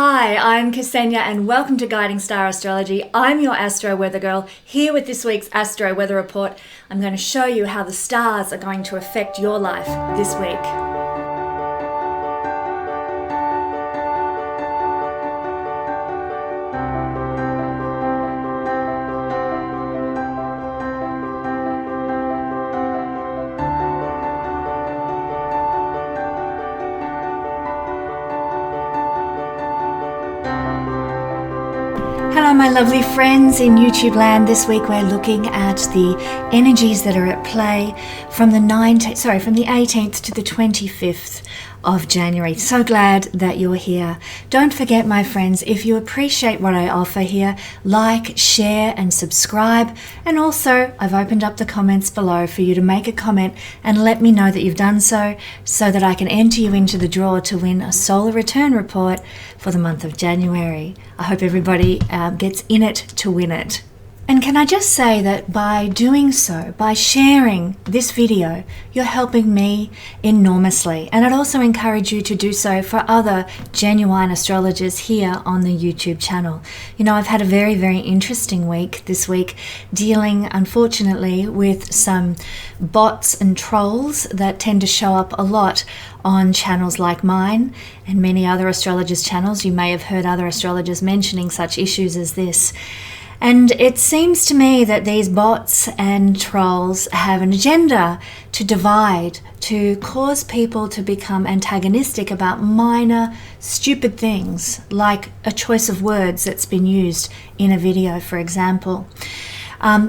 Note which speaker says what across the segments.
Speaker 1: Hi, I'm Kesenya and welcome to Guiding Star Astrology. I'm your Astro Weather Girl, here with this week's Astro Weather Report. I'm going to show you how the stars are going to affect your life this week. Hello my lovely friends in YouTube land. This week we're looking at the energies that are at play from the 18th to the 25th of January. So glad that you're here. Don't forget my friends, if you appreciate what I offer here, like, share and subscribe. And also I've opened up the comments below for you to make a comment and let me know that you've done so that I can enter you into the draw to win a solar return report for the month of January. I hope everybody gets in it to win it. And can I just say that by doing so, by sharing this video, you're helping me enormously. And I'd also encourage you to do so for other genuine astrologers here on the YouTube channel. You know, I've had a very, very interesting week this week, dealing, unfortunately, with some bots and trolls that tend to show up a lot on channels like mine and many other astrologers' channels. You may have heard other astrologers mentioning such issues as this. And it seems to me that these bots and trolls have an agenda to divide, to cause people to become antagonistic about minor, stupid things, like a choice of words that's been used in a video, for example.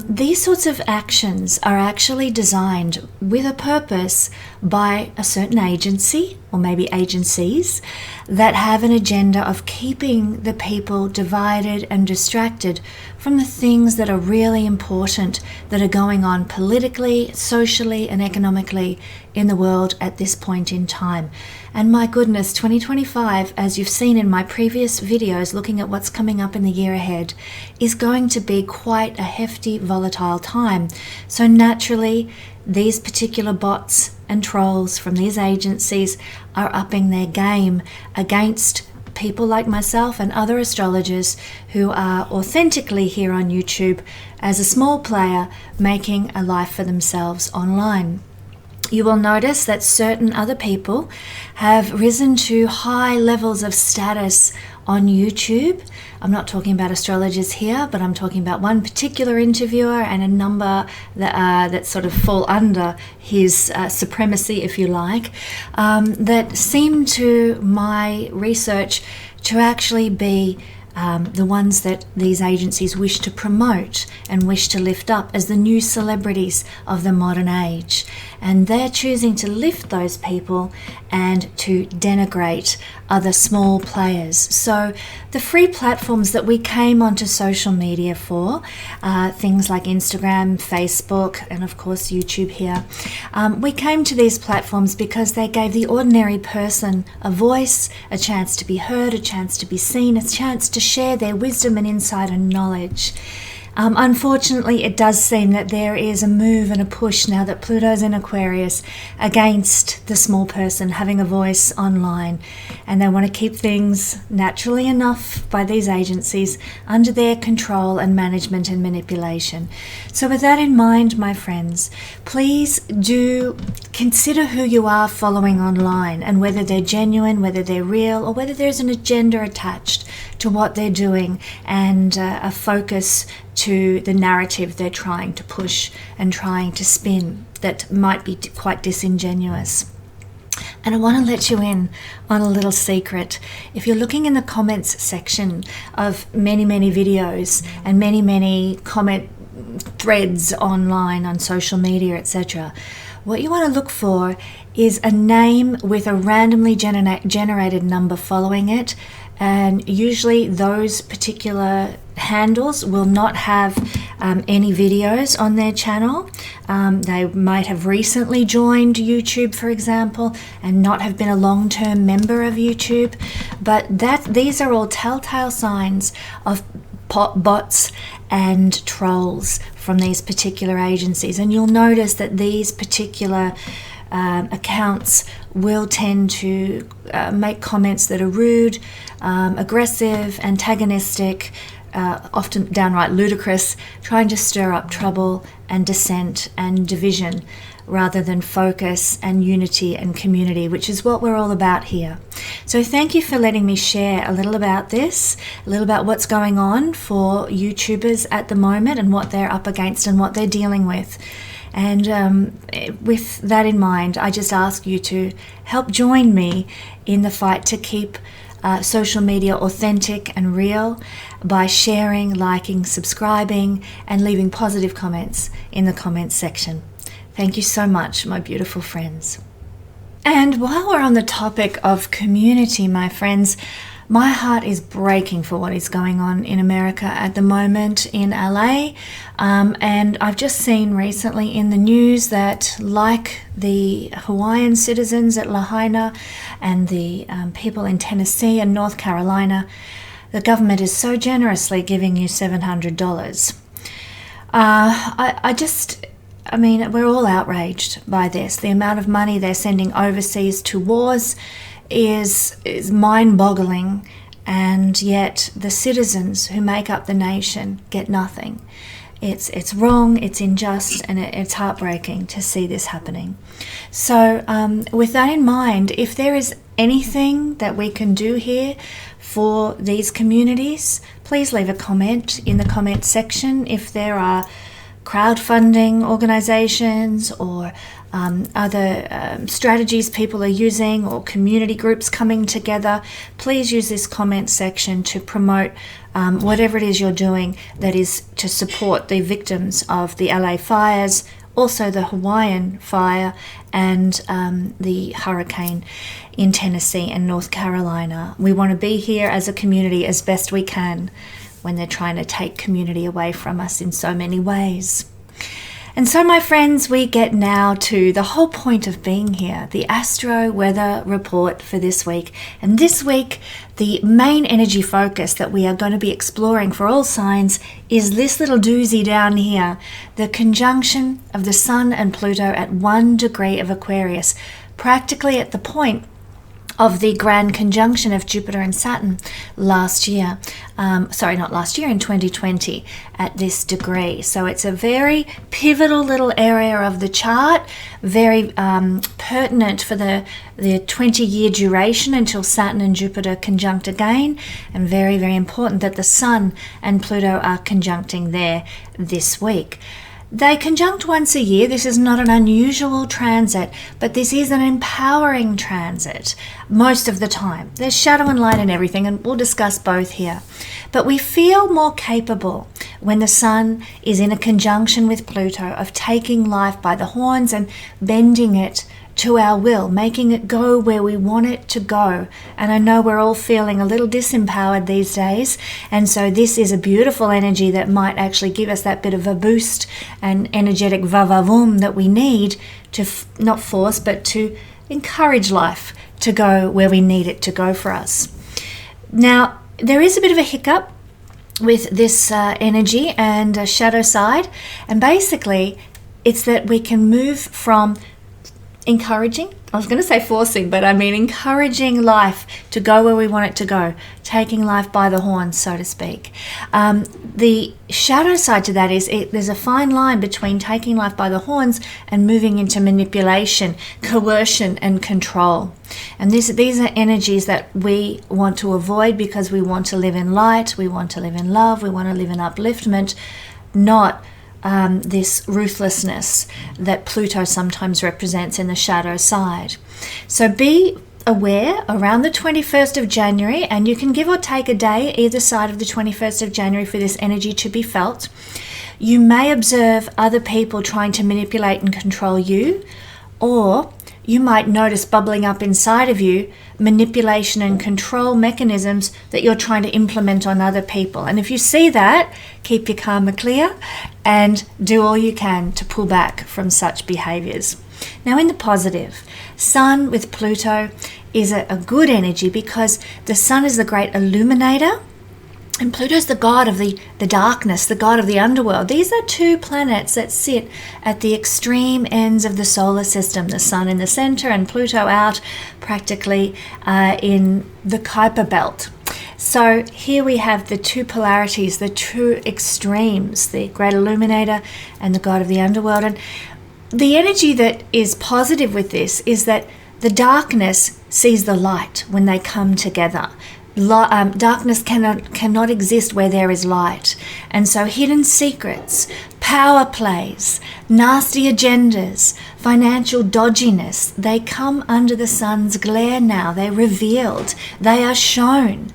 Speaker 1: These sorts of actions are actually designed with a purpose by a certain agency, or maybe agencies, that have an agenda of keeping the people divided and distracted from the things that are really important that are going on politically, socially, and economically in the world at this point in time. And my goodness, 2025, as you've seen in my previous videos looking at what's coming up in the year ahead, is going to be quite a hefty, volatile time. So naturally, these particular bots and trolls from these agencies are upping their game against people like myself and other astrologers who are authentically here on YouTube as a small player making a life for themselves online. You will notice that certain other people have risen to high levels of status on YouTube. I'm not talking about astrologers here, but I'm talking about one particular interviewer and a number that sort of fall under his supremacy, if you like, that seem to my research to actually be the ones that these agencies wish to promote and wish to lift up as the new celebrities of the modern age. And they're choosing to lift those people and to denigrate other small players. So the free platforms that we came onto social media for, things like Instagram, Facebook, and of course YouTube here, we came to these platforms because they gave the ordinary person a voice, a chance to be heard, a chance to be seen, a chance to share their wisdom and insight and knowledge. Unfortunately, it does seem that there is a move and a push now that Pluto's in Aquarius against the small person having a voice online, and they want to keep things, naturally enough, by these agencies under their control and management and manipulation. So with that in mind, my friends, please do consider who you are following online and whether they're genuine, whether they're real, or whether there's an agenda attached to what they're doing and a focus to the narrative they're trying to push and trying to spin that might be quite disingenuous. And I want to let you in on a little secret. If you're looking in the comments section of many, many videos and many, many comment threads online on social media, etc., what you want to look for is a name with a randomly generated number following it. And usually those particular handles will not have any videos on their channel. They might have recently joined YouTube, for example, and not have been a long-term member of YouTube. But these are all telltale signs of bots and trolls from these particular agencies. And you'll notice that these particular accounts will tend to make comments that are rude, aggressive, antagonistic, often downright ludicrous, trying to stir up trouble and dissent and division rather than focus and unity and community, which is what we're all about here. So thank you for letting me share a little about this, a little about what's going on for YouTubers at the moment and what they're up against and what they're dealing with. And with that in mind, I just ask you to help join me in the fight to keep social media authentic and real by sharing, liking, subscribing, and leaving positive comments in the comments section. Thank you so much, my beautiful friends. And while we're on the topic of community, my friends, my heart is breaking for what is going on in America at the moment in LA. And I've just seen recently in the news that, like the Hawaiian citizens at Lahaina and the people in Tennessee and North Carolina, the government is so generously giving you $700. I mean, we're all outraged by this. The amount of money they're sending overseas to wars is mind-boggling, and yet the citizens who make up the nation get nothing. It's wrong, it's unjust, and it's heartbreaking to see this happening. So with that in mind, if there is anything that we can do here for these communities, please leave a comment in the comment section. If there are crowdfunding organizations or other strategies people are using, or community groups coming together, please use this comment section to promote whatever it is you're doing that is to support the victims of the LA fires, also the Hawaiian fire, and the hurricane in Tennessee and North Carolina. We want to be here as a community as best we can when they're trying to take community away from us in so many ways. And so, my friends, we get now to the whole point of being here, the Astro Weather Report for this week. And this week, the main energy focus that we are going to be exploring for all signs is this little doozy down here, the conjunction of the Sun and Pluto at 1 degree of Aquarius, practically at the point of the grand conjunction of Jupiter and Saturn last year. In 2020 at this degree. So it's a very pivotal little area of the chart, very pertinent for the 20-year duration until Saturn and Jupiter conjunct again, and very, very important that the Sun and Pluto are conjuncting there this week. They conjunct once a year. This is not an unusual transit, but this is an empowering transit most of the time. There's shadow and light and everything, and we'll discuss both here. But we feel more capable when the Sun is in a conjunction with Pluto of taking life by the horns and bending it to our will, making it go where we want it to go. And I know we're all feeling a little disempowered these days, and so this is a beautiful energy that might actually give us that bit of a boost and energetic va-va-voom that we need to not force, but to encourage life to go where we need it to go for us. Now, there is a bit of a hiccup with this energy and a shadow side, and basically it's that we can move from encouraging, I was going to say forcing, but I mean encouraging life to go where we want it to go, taking life by the horns, so to speak. The shadow side to that is there's a fine line between taking life by the horns and moving into manipulation, coercion, and control. And these are energies that we want to avoid because we want to live in light, we want to live in love, we want to live in upliftment, not this ruthlessness that Pluto sometimes represents in the shadow side. So be aware around the 21st of January, and you can give or take a day either side of the 21st of January for this energy to be felt. You may observe other people trying to manipulate and control you, or you might notice bubbling up inside of you manipulation and control mechanisms that you're trying to implement on other people. And if you see that, keep your karma clear and do all you can to pull back from such behaviors. Now, in the positive, Sun with Pluto is a good energy because the Sun is the great illuminator And Pluto's the god of the darkness, the god of the underworld. These are two planets that sit at the extreme ends of the solar system, the sun in the center and Pluto out practically in the Kuiper belt. So here we have the two polarities, the two extremes, the great illuminator and the god of the underworld. And the energy that is positive with this is that the darkness sees the light when they come together. Darkness cannot exist where there is light. And so hidden secrets, power plays, nasty agendas, financial dodginess, they come under the sun's glare now. They're revealed. They are shown.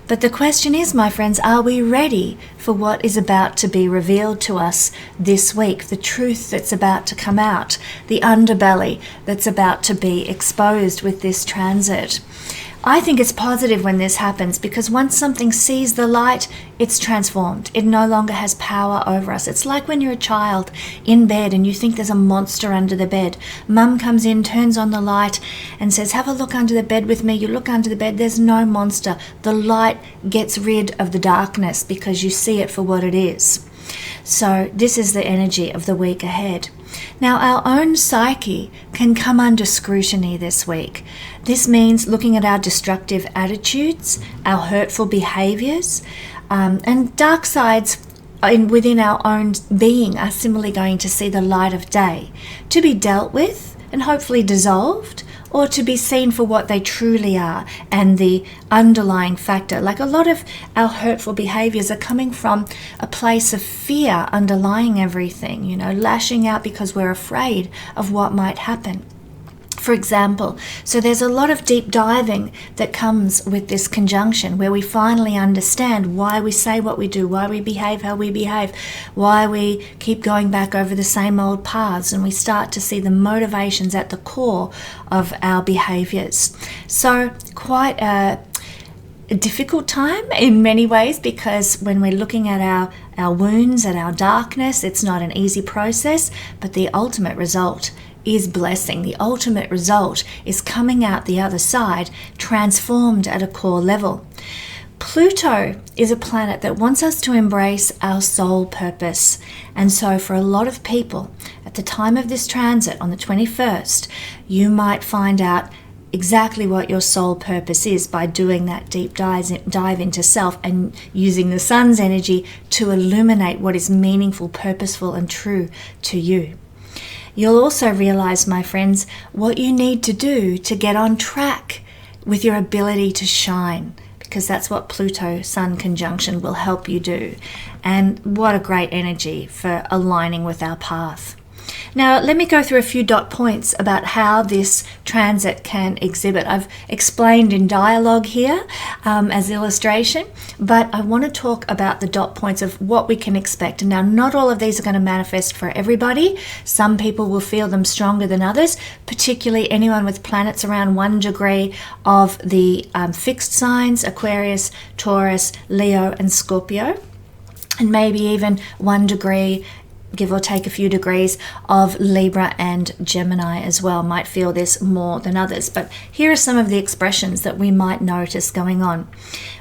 Speaker 1: But the question is, my friends, are we ready for what is about to be revealed to us this week? The truth that's about to come out, the underbelly that's about to be exposed with this transit. I think it's positive when this happens, because once something sees the light, it's transformed. It no longer has power over us. It's like when you're a child in bed and you think there's a monster under the bed. Mum comes in, turns on the light and says, have a look under the bed with me. You look under the bed, there's no monster. The light gets rid of the darkness because you see it for what it is. So this is the energy of the week ahead. Now, our own psyche can come under scrutiny this week. This means looking at our destructive attitudes, our hurtful behaviors, and dark sides within our own being are similarly going to see the light of day, to be dealt with and hopefully dissolved, or to be seen for what they truly are and the underlying factor. Like a lot of our hurtful behaviors are coming from a place of fear underlying everything, lashing out because we're afraid of what might happen. For example, so there's a lot of deep diving that comes with this conjunction, where we finally understand why we say what we do, why we behave how we behave, why we keep going back over the same old paths, and we start to see the motivations at the core of our behaviors. So quite a difficult time in many ways, because when we're looking at our wounds and our darkness, it's not an easy process, but the ultimate result is blessing. The ultimate result is coming out the other side transformed at a core level. Pluto is a planet that wants us to embrace our soul purpose. And so for a lot of people, at the time of this transit on the 21st, you might find out exactly what your soul purpose is by doing that deep dive into self and using the sun's energy to illuminate what is meaningful, purposeful, and true to you. You'll also realize, my friends, what you need to do to get on track with your ability to shine, because that's what Pluto-Sun conjunction will help you do. And what a great energy for aligning with our path. Now, let me go through a few dot points about how this transit can exhibit. I've explained in dialogue here as illustration, but I want to talk about the dot points of what we can expect. Now, not all of these are going to manifest for everybody. Some people will feel them stronger than others, particularly anyone with planets around 1 degree of the fixed signs, Aquarius, Taurus, Leo, and Scorpio, and maybe even 1 degree, give or take a few degrees, of Libra and Gemini as well. Might feel this more than others. But here are some of the expressions that we might notice going on.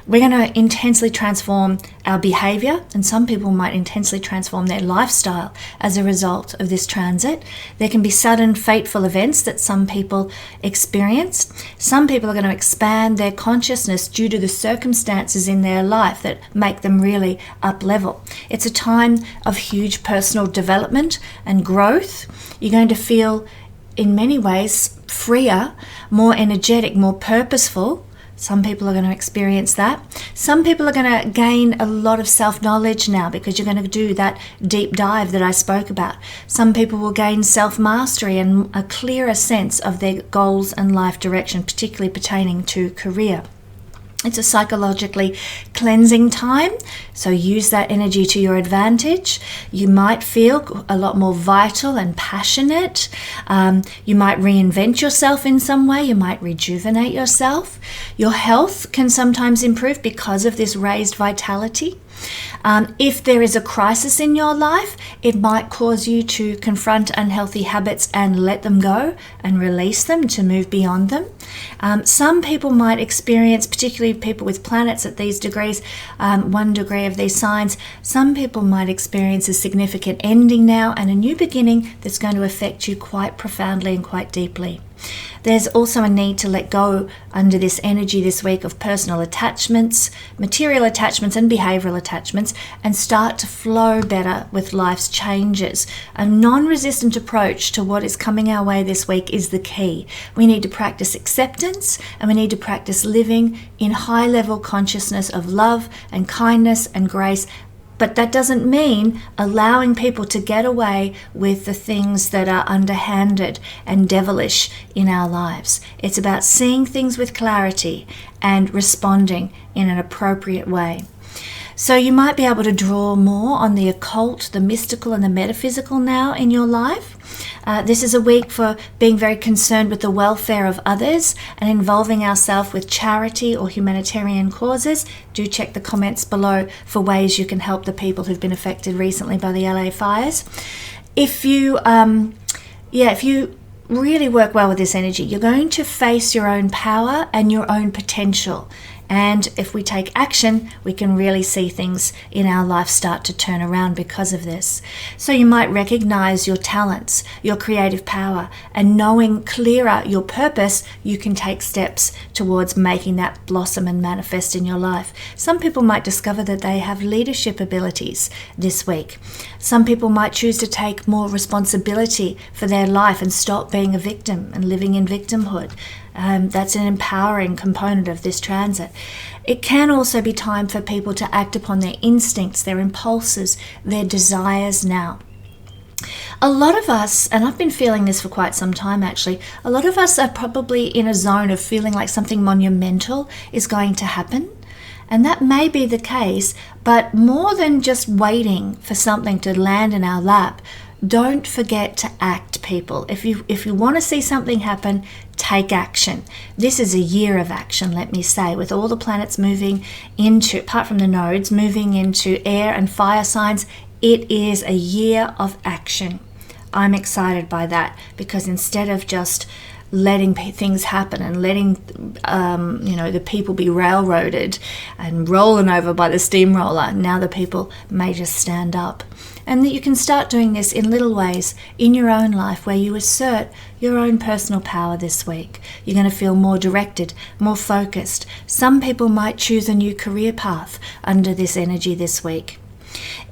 Speaker 1: We're going to intensely transform our behavior, and some people might intensely transform their lifestyle as a result of this transit. There can be sudden fateful events that some people experience. Some people are going to expand their consciousness due to the circumstances in their life that make them really up level. It's a time of huge personal development and growth. You're going to feel in many ways freer, more energetic, more purposeful. Some people are going to experience that. Some people are going to gain a lot of self-knowledge now because you're going to do that deep dive that I spoke about. Some people will gain self-mastery and a clearer sense of their goals and life direction, particularly pertaining to career. It's a psychologically cleansing time, so use that energy to your advantage. You might feel a lot more vital and passionate. You might reinvent yourself in some way. You might rejuvenate yourself. Your health can sometimes improve because of this raised vitality. If there is a crisis in your life, it might cause you to confront unhealthy habits and let them go and release them, to move beyond them. Some people might experience, particularly people with planets at these degrees, 1 degree of these signs, some people might experience a significant ending now and a new beginning that's going to affect you quite profoundly and quite deeply. There's also a need to let go under this energy this week of personal attachments, material attachments and behavioral attachments, and start to flow better with life's changes. A non-resistant approach to what is coming our way this week is the key. We need to practice acceptance, and we need to practice living in high-level consciousness of love and kindness and grace. But that doesn't mean allowing people to get away with the things that are underhanded and devilish in our lives. It's about seeing things with clarity and responding in an appropriate way. So you might be able to draw more on the occult, the mystical and the metaphysical now in your life. This is a week for being very concerned with the welfare of others and involving ourselves with charity or humanitarian causes. Do check the comments below for ways you can help the people who've been affected recently by the LA fires. If you really work well with this energy, you're going to face your own power and your own potential. And if we take action, we can really see things in our life start to turn around because of this. So you might recognize your talents, your creative power, and knowing clearer your purpose, you can take steps towards making that blossom and manifest in your life. Some people might discover that they have leadership abilities this week. Some people might choose to take more responsibility for their life and stop being a victim and living in victimhood. That's an empowering component of this transit. It can also be time for people to act upon their instincts, their impulses, their desires now. A lot of us, and I've been feeling this for quite some time actually, a lot of us are probably in a zone of feeling like something monumental is going to happen. And that may be the case, but more than just waiting for something to land in our lap, don't forget to act, people. If you want to see something happen, take action. This is a year of action, let me say, with all the planets moving into, apart from the nodes, moving into air and fire signs. It is a year of action. I'm excited by that, because instead of just letting things happen and letting the people be railroaded and rolling over by the steamroller, now the people may just stand up. And that you can start doing this in little ways in your own life, where you assert your own personal power this week. You're going to feel more directed, more focused. Some people might choose a new career path under this energy this week.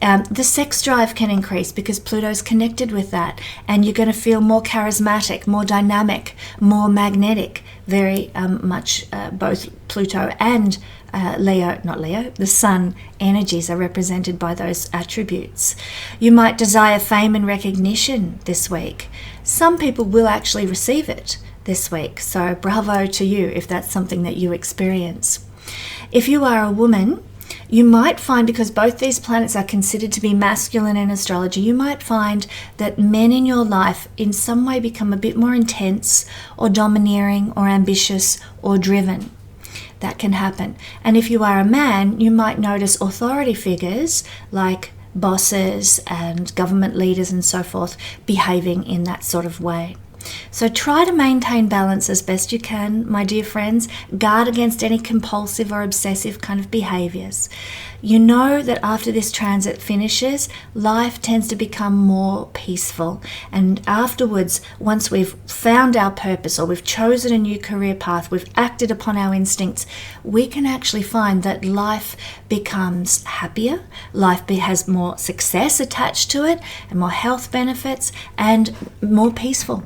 Speaker 1: The sex drive can increase because Pluto's connected with that, and you're going to feel more charismatic, more dynamic, more magnetic. Very much both Pluto and the Sun energies are represented by those attributes. You might desire fame and recognition this week. Some people will actually receive it this week, so bravo to you if that's something that you experience. If you are a woman, you might find, because both these planets are considered to be masculine in astrology, you might find that men in your life in some way become a bit more intense or domineering or ambitious or driven. That can happen. And if you are a man, you might notice authority figures like bosses and government leaders and so forth behaving in that sort of way. So try to maintain balance as best you can, my dear friends. Guard against any compulsive or obsessive kind of behaviors. You know that after this transit finishes, life tends to become more peaceful. And afterwards, once we've found our purpose or we've chosen a new career path, we've acted upon our instincts, we can actually find that life becomes happier, life has more success attached to it, and more health benefits, and more peaceful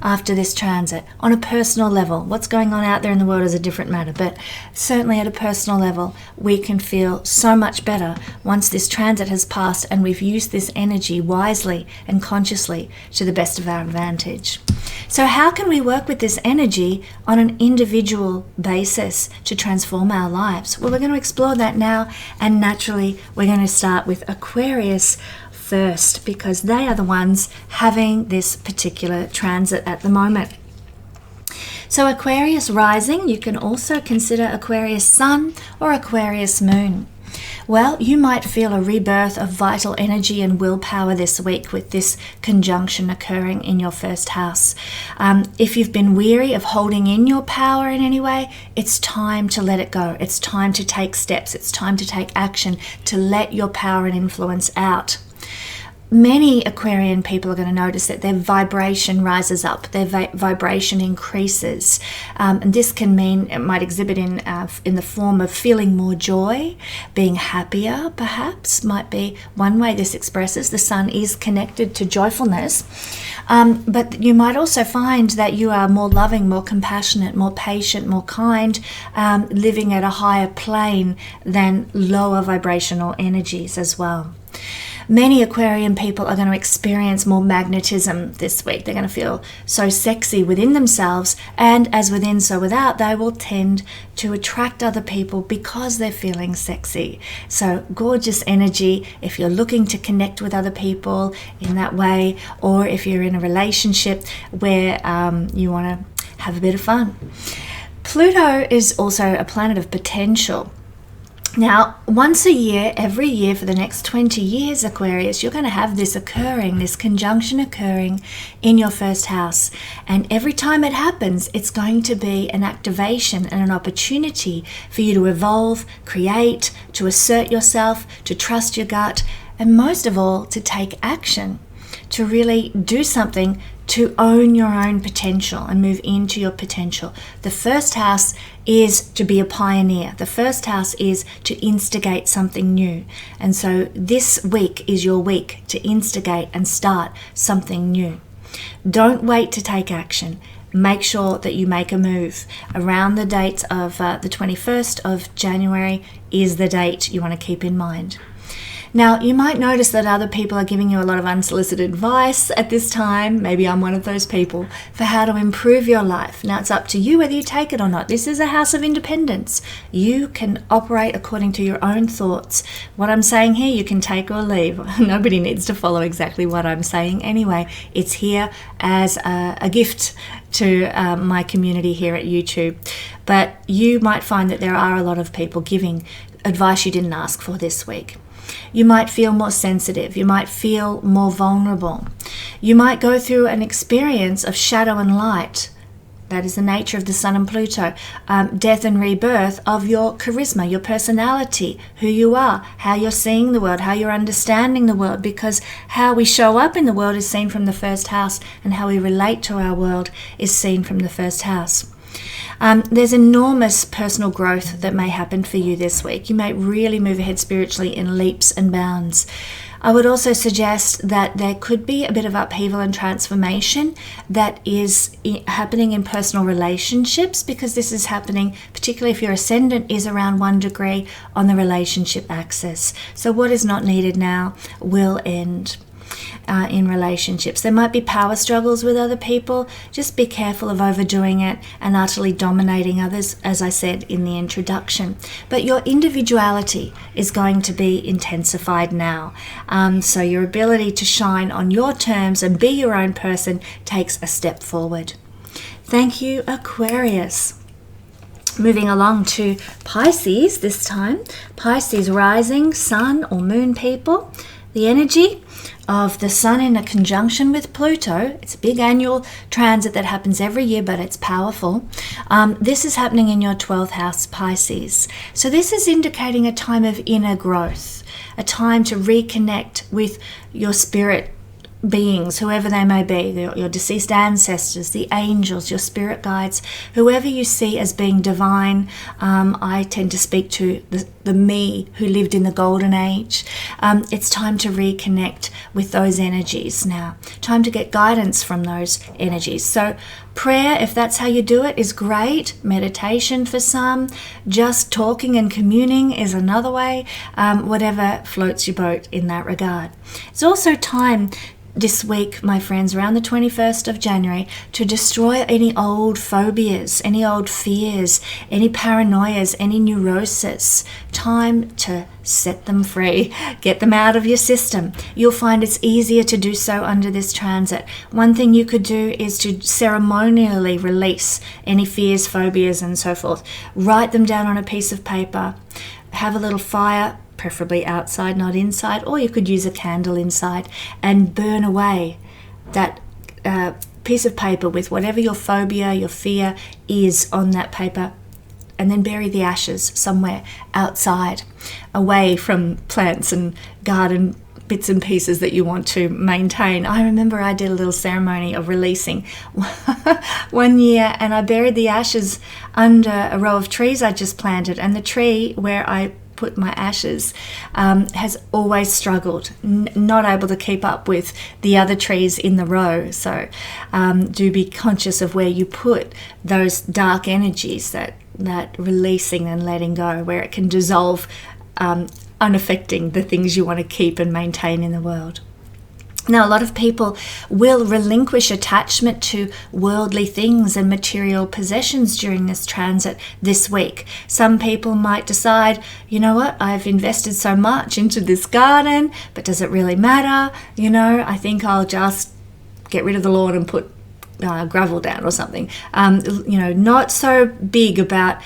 Speaker 1: after this transit. On a personal level, what's going on out there in the world is a different matter, but certainly at a personal level, we can feel so much better once this transit has passed and we've used this energy wisely and consciously to the best of our advantage. So how can we work with this energy on an individual basis to transform our lives? Well, we're going to explore that now, and naturally we're going to start with Aquarius first, because they are the ones having this particular transit at the moment. So Aquarius rising, you can also consider Aquarius sun or Aquarius moon. Well, you might feel a rebirth of vital energy and willpower this week with this conjunction occurring in your first house. If you've been weary of holding in your power in any way, it's time to let it go. It's time to take steps. It's time to take action to let your power and influence out. Many Aquarian people are going to notice that their vibration rises up, their vibration increases. And this can mean, it might exhibit in the form of feeling more joy, being happier perhaps, might be one way this expresses. The sun is connected to joyfulness. But you might also find that you are more loving, more compassionate, more patient, more kind, living at a higher plane than lower vibrational energies as well. Many Aquarian people are going to experience more magnetism this week. They're going to feel so sexy within themselves, and as within, so without, they will tend to attract other people because they're feeling sexy. So gorgeous energy if you're looking to connect with other people in that way, or if you're in a relationship where you want to have a bit of fun. Pluto is also a planet of potential. Now, once a year, every year for the next 20 years, Aquarius, you're going to have this occurring, this conjunction occurring in your first house. And every time it happens, it's going to be an activation and an opportunity for you to evolve, create, to assert yourself, to trust your gut, and most of all, to take action, to really do something, to own your own potential and move into your potential. The first house is to be a pioneer. The first house is to instigate something new. And so this week is your week to instigate and start something new. Don't wait to take action. Make sure that you make a move. Around the date of the 21st of January is the date you want to keep in mind. Now, you might notice that other people are giving you a lot of unsolicited advice at this time. Maybe I'm one of those people, for how to improve your life. Now, it's up to you whether you take it or not. This is a house of independence. You can operate according to your own thoughts. What I'm saying here, you can take or leave. Nobody needs to follow exactly what I'm saying anyway. It's here as a gift to my community here at YouTube. But you might find that there are a lot of people giving advice you didn't ask for this week. You might feel more sensitive. You might feel more vulnerable. You might go through an experience of shadow and light. That is the nature of the Sun and Pluto. Death and rebirth of your charisma, your personality, who you are, how you're seeing the world, how you're understanding the world, because how we show up in the world is seen from the first house, and how we relate to our world is seen from the first house. There's enormous personal growth that may happen for you this week. You may really move ahead spiritually in leaps and bounds. I would also suggest that there could be a bit of upheaval and transformation that is happening in personal relationships, because this is happening, particularly if your ascendant is around 1 degree on the relationship axis. So what is not needed now will end. In relationships. There might be power struggles with other people. Just be careful of overdoing it and utterly dominating others, as I said in the introduction. But your individuality is going to be intensified now. So your ability to shine on your terms and be your own person takes a step forward. Thank you, Aquarius. Moving along to Pisces this time. Pisces rising, sun or moon people. The energy of the sun in a conjunction with Pluto. It's a big annual transit that happens every year, but it's powerful. This is happening in your 12th house, Pisces. So this is indicating a time of inner growth, a time to reconnect with your spirit beings, whoever they may be, your deceased ancestors, the angels, your spirit guides, whoever you see as being divine. I tend to speak to the me who lived in the golden age. It's time to reconnect with those energies now. Time to get guidance from those energies. So prayer, if that's how you do it, is great. Meditation for some. Just talking and communing is another way. Whatever floats your boat in that regard. It's also time this week, my friends, around the 21st of January, to destroy any old phobias, any old fears, any paranoias, any neurosis. Time to set them free. Get them out of your system. You'll find it's easier to do so under this transit. One thing you could do is to ceremonially release any fears, phobias, and so forth. Write them down on a piece of paper. Have a little fire. preferably outside, not inside, or you could use a candle inside and burn away that piece of paper with whatever your phobia, your fear is on that paper, and then bury the ashes somewhere outside, away from plants and garden bits and pieces that you want to maintain. I remember I did a little ceremony of releasing one year, and I buried the ashes under a row of trees I just planted, and the tree where I put my ashes has always struggled, not able to keep up with the other trees in the row. So do be conscious of where you put those dark energies, that releasing and letting go, where it can dissolve, unaffecting the things you want to keep and maintain in the world. Now, a lot of people will relinquish attachment to worldly things and material possessions during this transit this week. Some people might decide, you know what, I've invested so much into this garden, but does it really matter? You know, I think I'll just get rid of the lawn and put gravel down or something. You know, not so big about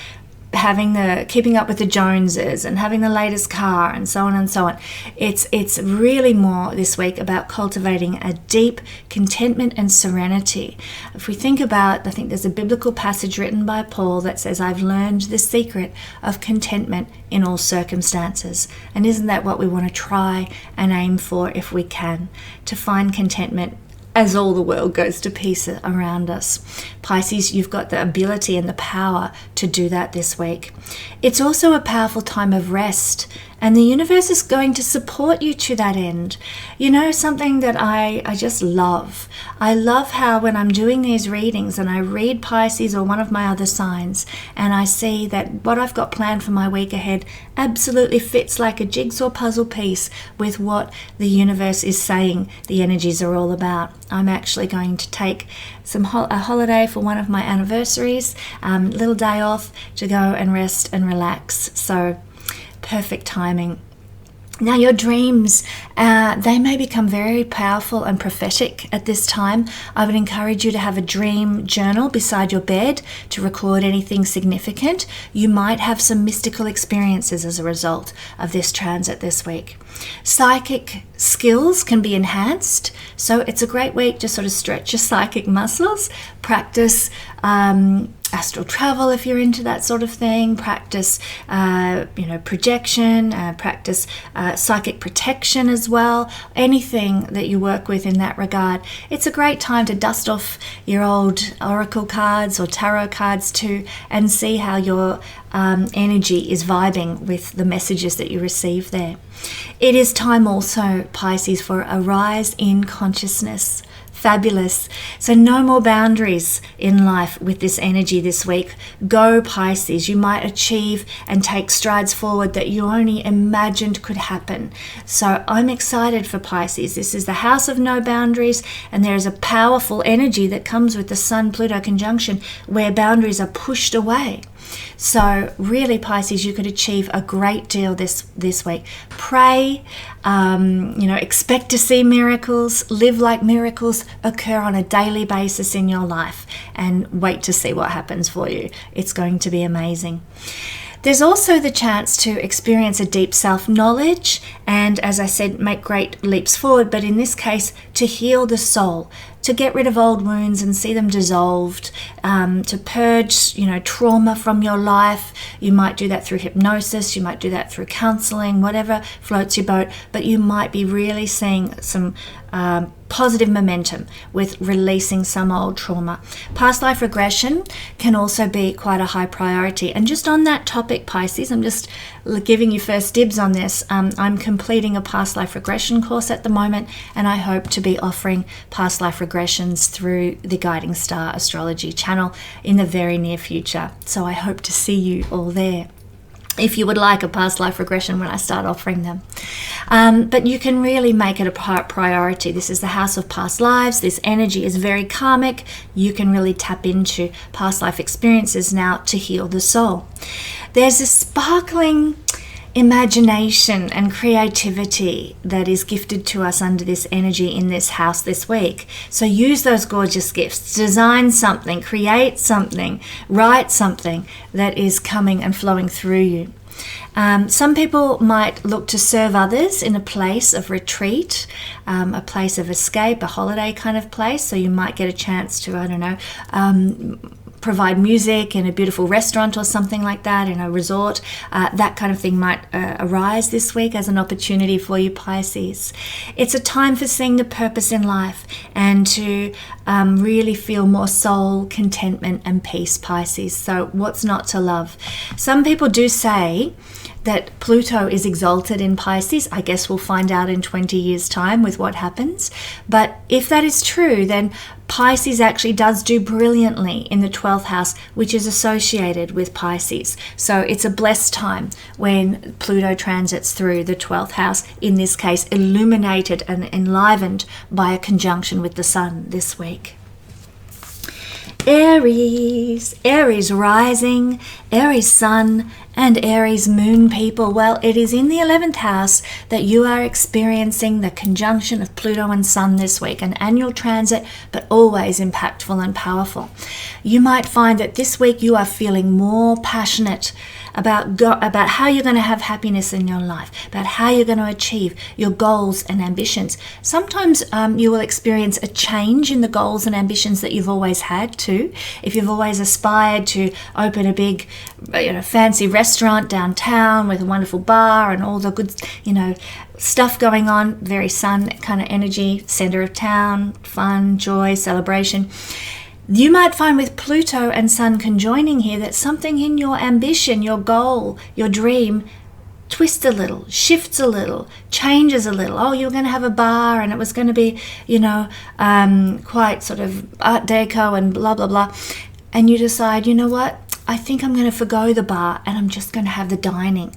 Speaker 1: keeping up with the Joneses and having the latest car and so on and so on. It's really more this week about cultivating a deep contentment and serenity. If we think about, I think there's a biblical passage written by Paul that says, I've learned the secret of contentment in all circumstances. And isn't that what we want to try and aim for if we can, to find contentment as all the world goes to pieces around us? Pisces, you've got the ability and the power to do that this week. It's also a powerful time of rest, and the universe is going to support you to that end. You know, something that I just love. I love how when I'm doing these readings and I read Pisces or one of my other signs, and I see that what I've got planned for my week ahead absolutely fits like a jigsaw puzzle piece with what the universe is saying the energies are all about. I'm actually going to take a holiday for one of my anniversaries, little day off to go and rest and relax. So perfect timing. Now, your dreams, they may become very powerful and prophetic at this time. I would encourage you to have a dream journal beside your bed to record anything significant. You might have some mystical experiences as a result of this transit this week. Psychic skills can be enhanced, so it's a great week to sort of stretch your psychic muscles, practice astral travel if you're into that sort of thing, practice projection, practice psychic protection as well, anything that you work with in that regard. It's a great time to dust off your old oracle cards or tarot cards too, and see how your energy is vibing with the messages that you receive there. It is time also, Pisces, for a rise in consciousness. Fabulous. So no more boundaries in life with this energy this week. Go, Pisces. You might achieve and take strides forward that you only imagined could happen. So I'm excited for Pisces. This is the house of no boundaries, and there is a powerful energy that comes with the Sun-Pluto conjunction where boundaries are pushed away. So really, Pisces, you could achieve a great deal this week. Pray, expect to see miracles, live like miracles occur on a daily basis in your life, and wait to see what happens for you. It's going to be amazing. There's also the chance to experience a deep self-knowledge and, as I said, make great leaps forward, but in this case, to heal the soul, to get rid of old wounds and see them dissolved, to purge, trauma from your life. You might do that through hypnosis, you might do that through counseling, whatever floats your boat, but you might be really seeing some positive momentum with releasing some old trauma. Past life regression can also be quite a high priority. And just on that topic, Pisces, I'm just giving you first dibs on this. I'm completing a past life regression course at the moment, and I hope to be offering past life regressions through the Guiding Star Astrology channel in the very near future. So I hope to see you all there if you would like a past life regression when I start offering them. But you can really make it a priority. This is the house of past lives. This energy is very karmic. You can really tap into past life experiences now to heal the soul. There's a sparkling imagination and creativity that is gifted to us under this energy in this house this week. So use those gorgeous gifts. Design something, create something, write something that is coming and flowing through you. Some people might look to serve others in a place of retreat, a place of escape, a holiday kind of place. So you might get a chance to, I don't know, provide music in a beautiful restaurant or something like that, in a resort. That kind of thing might arise this week as an opportunity for you, Pisces. It's a time for seeing the purpose in life and to really feel more soul contentment and peace, Pisces. So what's not to love? Some people do say that Pluto is exalted in Pisces. I guess we'll find out in 20 years' time with what happens. But if that is true, then Pisces actually does do brilliantly in the 12th house, which is associated with Pisces. So it's a blessed time when Pluto transits through the 12th house, in this case illuminated and enlivened by a conjunction with the sun this week. Aries rising, Aries sun, and Aries moon, people. Well, it is in the 11th house that you are experiencing the conjunction of Pluto and Sun this week, an annual transit, but always impactful and powerful. You might find that this week you are feeling more passionate about how you're going to have happiness in your life, about how you're going to achieve your goals and ambitions. Sometimes you will experience a change in the goals and ambitions that you've always had too. If you've always aspired to open a big, fancy restaurant downtown with a wonderful bar and all the good, stuff going on, very sun kind of energy, center of town, fun, joy, celebration. You might find with Pluto and Sun conjoining here that something in your ambition, your goal, your dream twists a little, shifts a little, changes a little. Oh, you're going to have a bar and it was going to be, quite sort of Art Deco and blah, blah, blah. And you decide, you know what? I think I'm going to forgo the bar and I'm just going to have the dining.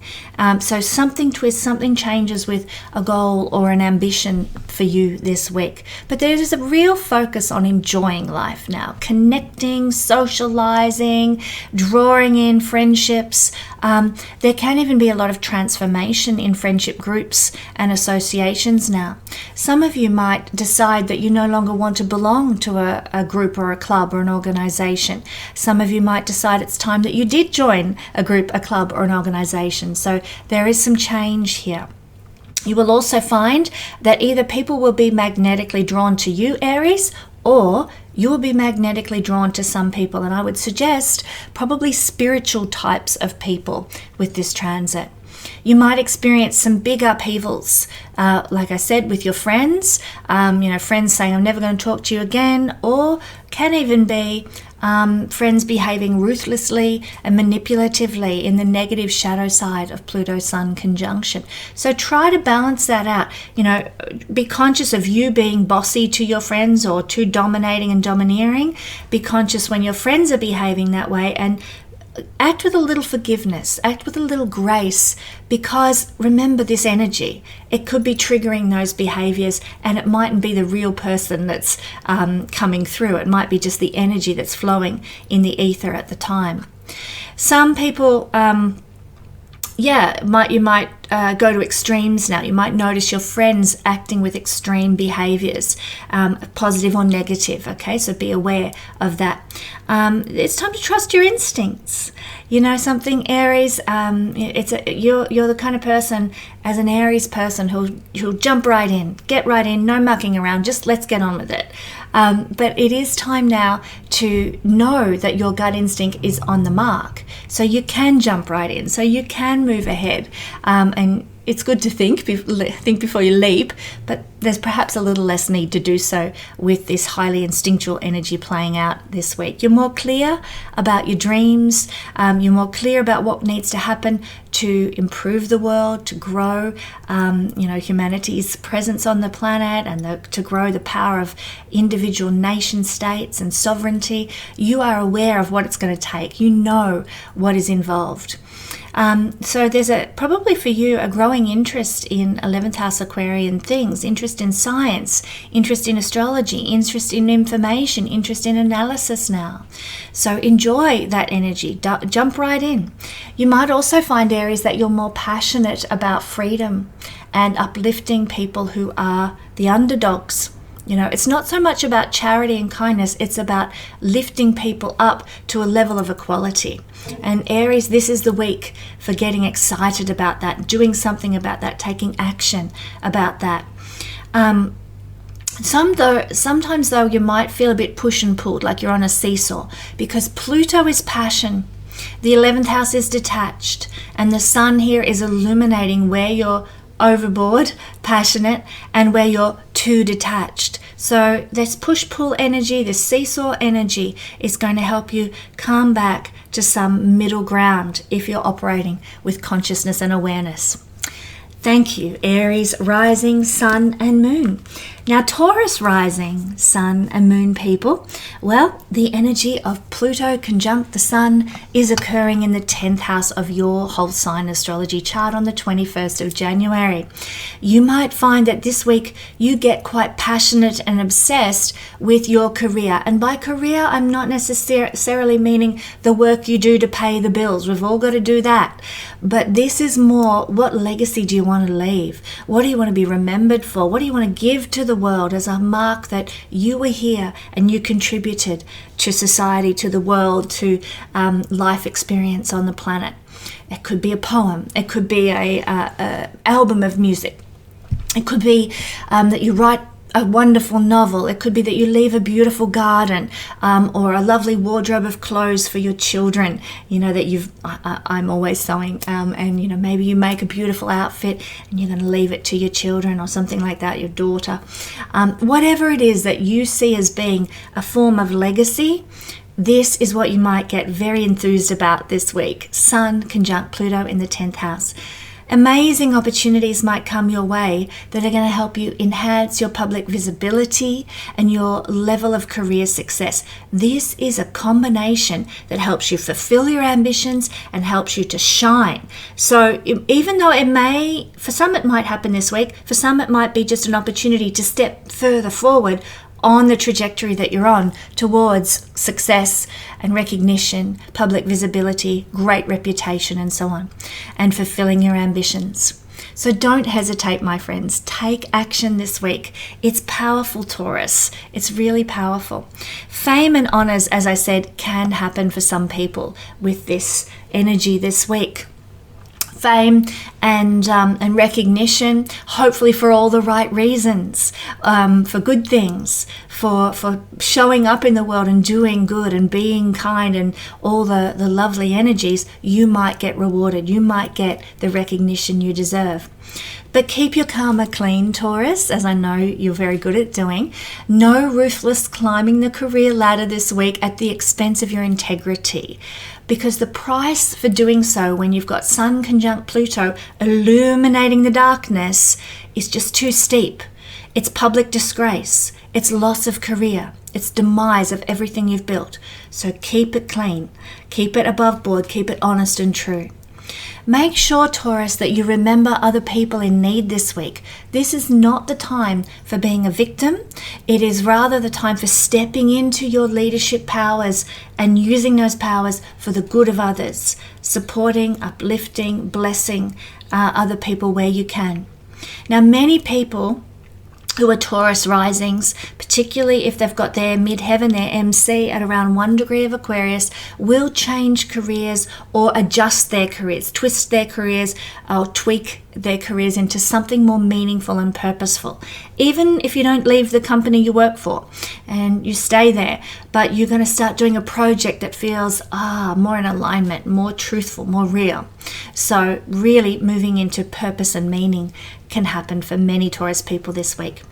Speaker 1: So something twists, something changes with a goal or an ambition for you this week. But there's a real focus on enjoying life now, connecting, socializing, drawing in friendships. There can even be a lot of transformation in friendship groups and associations now. Some of you might decide that you no longer want to belong to a group or a club or an organization. Some of you might decide it's time that you did join a group, a club, or an organization. So there is some change here. You will also find that either people will be magnetically drawn to you, Aries, or you will be magnetically drawn to some people. And I would suggest probably spiritual types of people with this transit. You might experience some big upheavals, like I said, with your friends. Friends saying, I'm never going to talk to you again, or can even be friends behaving ruthlessly and manipulatively in the negative shadow side of Pluto-Sun conjunction. So try to balance that out. Be conscious of you being bossy to your friends or too dominating and domineering. Be conscious when your friends are behaving that way, and act with a little forgiveness, act with a little grace, because remember this energy. It could be triggering those behaviors, and it mightn't be the real person that's coming through. It might be just the energy that's flowing in the ether at the time. Some people, you might go to extremes now. You might notice your friends acting with extreme behaviors, positive or negative. Okay, so be aware of that. It's time to trust your instincts. Something, Aries. You're the kind of person, as an Aries person, who'll jump right in, get right in, no mucking around. Just let's get on with it. But it is time now to know that your gut instinct is on the mark, so you can jump right in, so you can move ahead. And it's good to think before you leap, but there's perhaps a little less need to do so with this highly instinctual energy playing out this week. You're more clear about your dreams. You're more clear about what needs to happen to improve the world, to grow, humanity's presence on the planet, and to grow the power of individual nation states and sovereignty. You are aware of what it's going to take. You know what is involved. So there's probably for you a growing interest in 11th house Aquarian things, interest in science, interest in astrology, interest in information, interest in analysis now. So enjoy that energy, jump right in. You might also find, Aries, that you're more passionate about freedom and uplifting people who are the underdogs. You know, it's not so much about charity and kindness, it's about lifting people up to a level of equality. And Aries, this is the week for getting excited about that, doing something about that, taking action about that. Sometimes though, you might feel a bit push and pulled, like you're on a seesaw, because Pluto is passion. The 11th house is detached, and the sun here is illuminating where you're overboard, passionate, and where you're too detached. So this push-pull energy, this seesaw energy is going to help you come back to some middle ground if you're operating with consciousness and awareness. Thank you, Aries rising, sun and moon. Now, Taurus rising, sun and moon people, well, the energy of Pluto conjunct the sun is occurring in the 10th house of your whole sign astrology chart on the 21st of January. You might find that this week you get quite passionate and obsessed with your career. And by career, I'm not necessarily meaning the work you do to pay the bills. We've all got to do that. But this is more, what legacy do you want to leave? What do you want to be remembered for? What do you want to give to the world as a mark that you were here and you contributed to society, to the world, to life experience on the planet? It could be a poem. It could be a album of music. It could be that you write a wonderful novel. It could be that you leave a beautiful garden, or a lovely wardrobe of clothes for your children, you know, that I'm always sewing, and you know, maybe you make a beautiful outfit and you're going to leave it to your children or something like that, your daughter. Whatever it is that you see as being a form of legacy, this is what you might get very enthused about this week. Sun conjunct Pluto in the 10th house. Amazing opportunities might come your way that are going to help you enhance your public visibility and your level of career success. This is a combination that helps you fulfill your ambitions and helps you to shine. So even though for some it might happen this week, for some it might be just an opportunity to step further forward on the trajectory that you're on towards success and recognition, public visibility, great reputation, and so on, and fulfilling your ambitions. So don't hesitate, my friends. Take action this week. It's powerful, Taurus. It's really powerful. Fame and honors, as I said, can happen for some people with this energy this week. Fame and recognition, hopefully for all the right reasons, for good things, for showing up in the world and doing good and being kind and all the lovely energies. You might get rewarded. You might get the recognition you deserve. But keep your karma clean, Taurus, as I know you're very good at doing. No ruthless climbing the career ladder this week at the expense of your integrity, because the price for doing so when you've got Sun conjunct Pluto illuminating the darkness is just too steep. It's public disgrace. It's loss of career. It's demise of everything you've built. So keep it clean. Keep it above board. Keep it honest and true. Make sure, Taurus, that you remember other people in need this week. This is not the time for being a victim. It is rather the time for stepping into your leadership powers and using those powers for the good of others, supporting, uplifting, blessing other people where you can. Now, many people who are Taurus risings, particularly if they've got their midheaven, their MC at around 1 degree of Aquarius, will change careers or adjust their careers, twist their careers or tweak their careers into something more meaningful and purposeful. Even if you don't leave the company you work for and you stay there, but you're going to start doing a project that feels more in alignment, more truthful, more real. So really moving into purpose and meaning can happen for many Taurus people this week.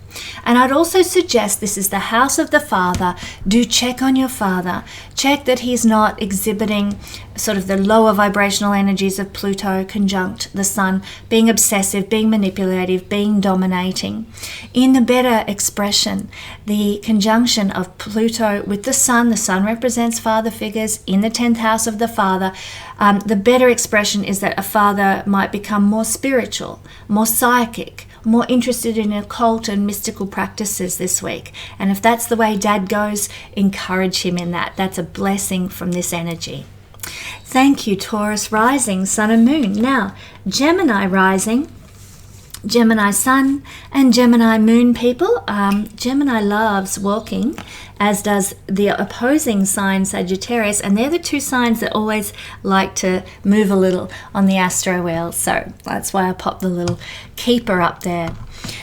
Speaker 1: And I'd also suggest, this is the house of the father. Do check on your father. Check that he's not exhibiting sort of the lower vibrational energies of Pluto conjunct the sun, being obsessive, being manipulative, being dominating. In the better expression, the conjunction of Pluto with the sun represents father figures in the 10th house of the father. The better expression is that a father might become more spiritual, more psychic, more interested in occult and mystical practices this week. And if that's the way dad goes, encourage him in that. That's a blessing from this energy. Thank you, Taurus rising, sun and moon. Now, Gemini rising. Gemini Sun and Gemini Moon people. Gemini loves walking, as does the opposing sign Sagittarius, and they're the two signs that always like to move a little on the astro wheel. So that's why I popped the little keeper up there.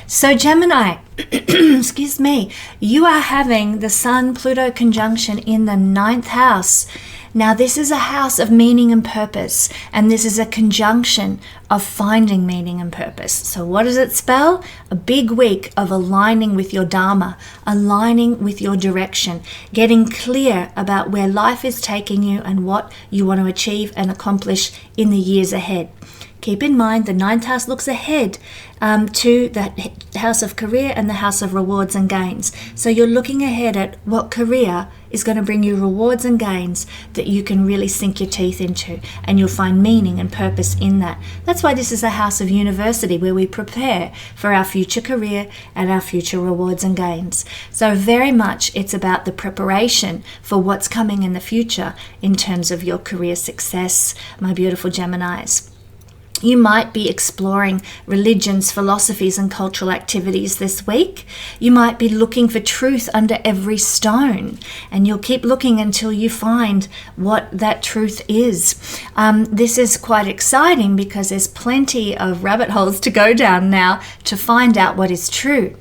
Speaker 1: So Gemini, excuse me, you are having the Sun-Pluto conjunction in the 9th house. Now this is a house of meaning and purpose, and this is a conjunction of finding meaning and purpose. So what does it spell? A big week of aligning with your dharma, aligning with your direction, getting clear about where life is taking you and what you want to achieve and accomplish in the years ahead. Keep in mind the 9th house looks ahead to the house of career and the house of rewards and gains. So you're looking ahead at what career is going to bring you rewards and gains that you can really sink your teeth into, and you'll find meaning and purpose in that. That's why this is a house of university, where we prepare for our future career and our future rewards and gains. So very much it's about the preparation for what's coming in the future in terms of your career success, my beautiful Geminis. You might be exploring religions, philosophies, and cultural activities this week. You might be looking for truth under every stone, and you'll keep looking until you find what that truth is. This is quite exciting because there's plenty of rabbit holes to go down now to find out what is true.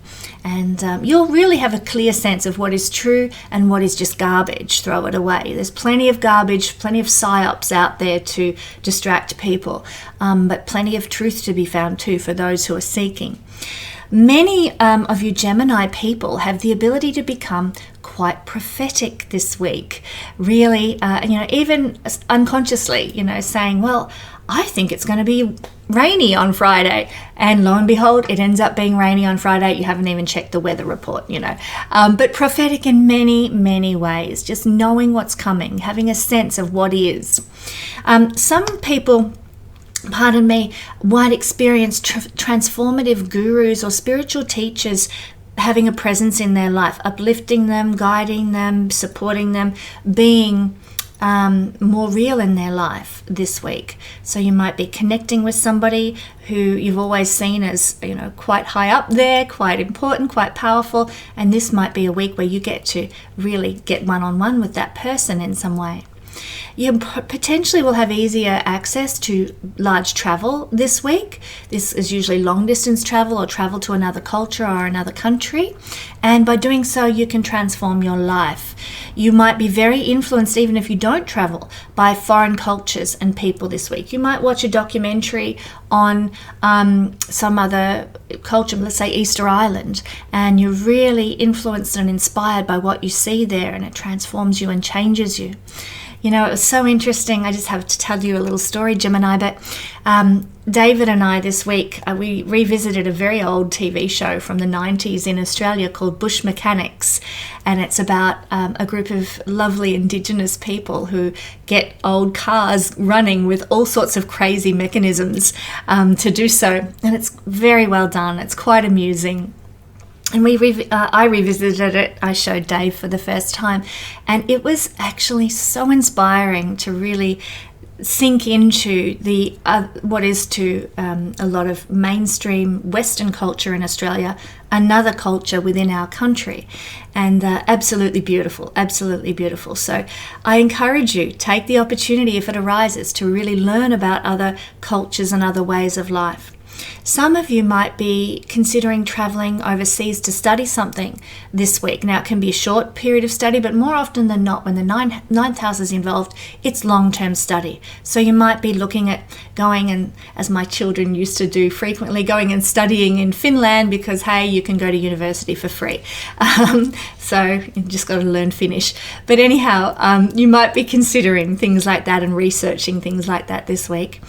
Speaker 1: And you'll really have a clear sense of what is true and what is just garbage. Throw it away. There's plenty of garbage, plenty of psyops out there to distract people, but plenty of truth to be found too for those who are seeking. Many of you Gemini people have the ability to become quite prophetic this week. Really, even unconsciously, saying, well, I think it's going to be rainy on Friday, and lo and behold, it ends up being rainy on Friday. You haven't even checked the weather report, but prophetic in many, many ways, just knowing what's coming, having a sense of what is. Some people, pardon me, might experience transformative gurus or spiritual teachers having a presence in their life, uplifting them, guiding them, supporting them, being more real in their life this week. So you might be connecting with somebody who you've always seen as, quite high up there, quite important, quite powerful, and this might be a week where you get to really get one-on-one with that person in some way. You potentially will have easier access to large travel this week. This is usually long distance travel or travel to another culture or another country. And by doing so, you can transform your life. You might be very influenced, even if you don't travel, by foreign cultures and people this week. You might watch a documentary on some other culture, let's say Easter Island, and you're really influenced and inspired by what you see there, and it transforms you and changes you. It was so interesting. I just have to tell you a little story, Gemini, but David and I this week, we revisited a very old TV show from the 90s in Australia called Bush Mechanics, and it's about a group of lovely Indigenous people who get old cars running with all sorts of crazy mechanisms to do so, and it's very well done. It's quite amusing. And I revisited it. I showed Dave for the first time, and it was actually so inspiring to really sink into the what is to a lot of mainstream Western culture in Australia, another culture within our country, and absolutely beautiful, absolutely beautiful. So I encourage you, take the opportunity if it arises to really learn about other cultures and other ways of life. Some of you might be considering traveling overseas to study something this week. Now, it can be a short period of study, but more often than not, when the ninth house is involved, it's long-term study. So you might be looking at going and, as my children used to do frequently, going and studying in Finland because, hey, you can go to university for free. So you've just got to learn Finnish. But anyhow, you might be considering things like that and researching things like that this week.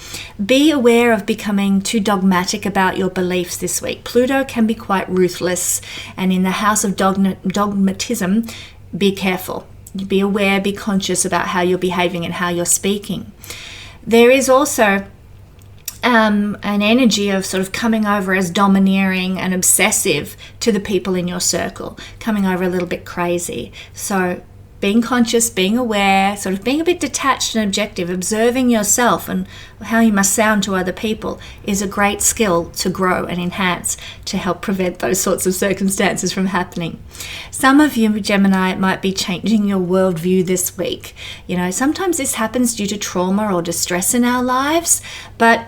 Speaker 1: Be aware of becoming too dogmatic about your beliefs this week. Pluto can be quite ruthless, and in the house of dogmatism, be careful. Be aware, be conscious about how you're behaving and how you're speaking. There is also an energy of sort of coming over as domineering and obsessive to the people in your circle, coming over a little bit crazy. So being conscious, being aware, sort of being a bit detached and objective, observing yourself and how you must sound to other people is a great skill to grow and enhance to help prevent those sorts of circumstances from happening. Some of you, Gemini, might be changing your worldview this week. You know, sometimes this happens due to trauma or distress in our lives, but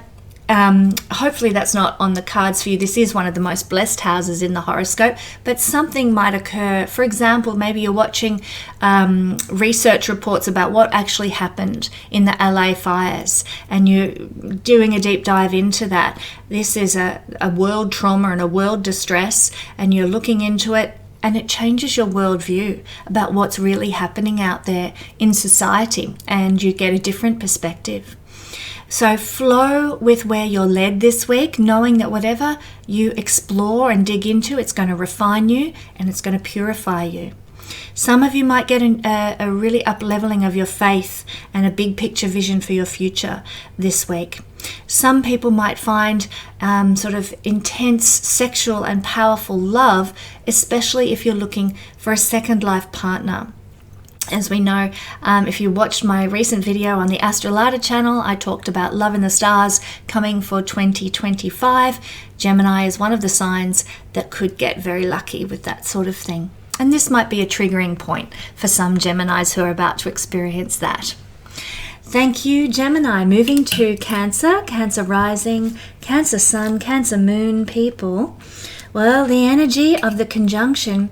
Speaker 1: hopefully that's not on the cards for you. This is one of the most blessed houses in the horoscope, but something might occur. For example, maybe you're watching research reports about what actually happened in the LA fires and you're doing a deep dive into that. This is a world trauma and a world distress, and you're looking into it, and it changes your worldview about what's really happening out there in society, and you get a different perspective. So flow with where you're led this week, knowing that whatever you explore and dig into, it's going to refine you and it's going to purify you. Some of you might get a really up-leveling of your faith and a big picture vision for your future this week. Some people might find sort of intense sexual and powerful love, especially if you're looking for a second life partner. As we know, if you watched my recent video on the Astrologer channel, I talked about love in the stars coming for 2025. Gemini is one of the signs that could get very lucky with that sort of thing. And this might be a triggering point for some Geminis who are about to experience that. Thank you, Gemini. Moving to Cancer, Cancer rising, Cancer sun, Cancer moon people. Well, the energy of the conjunction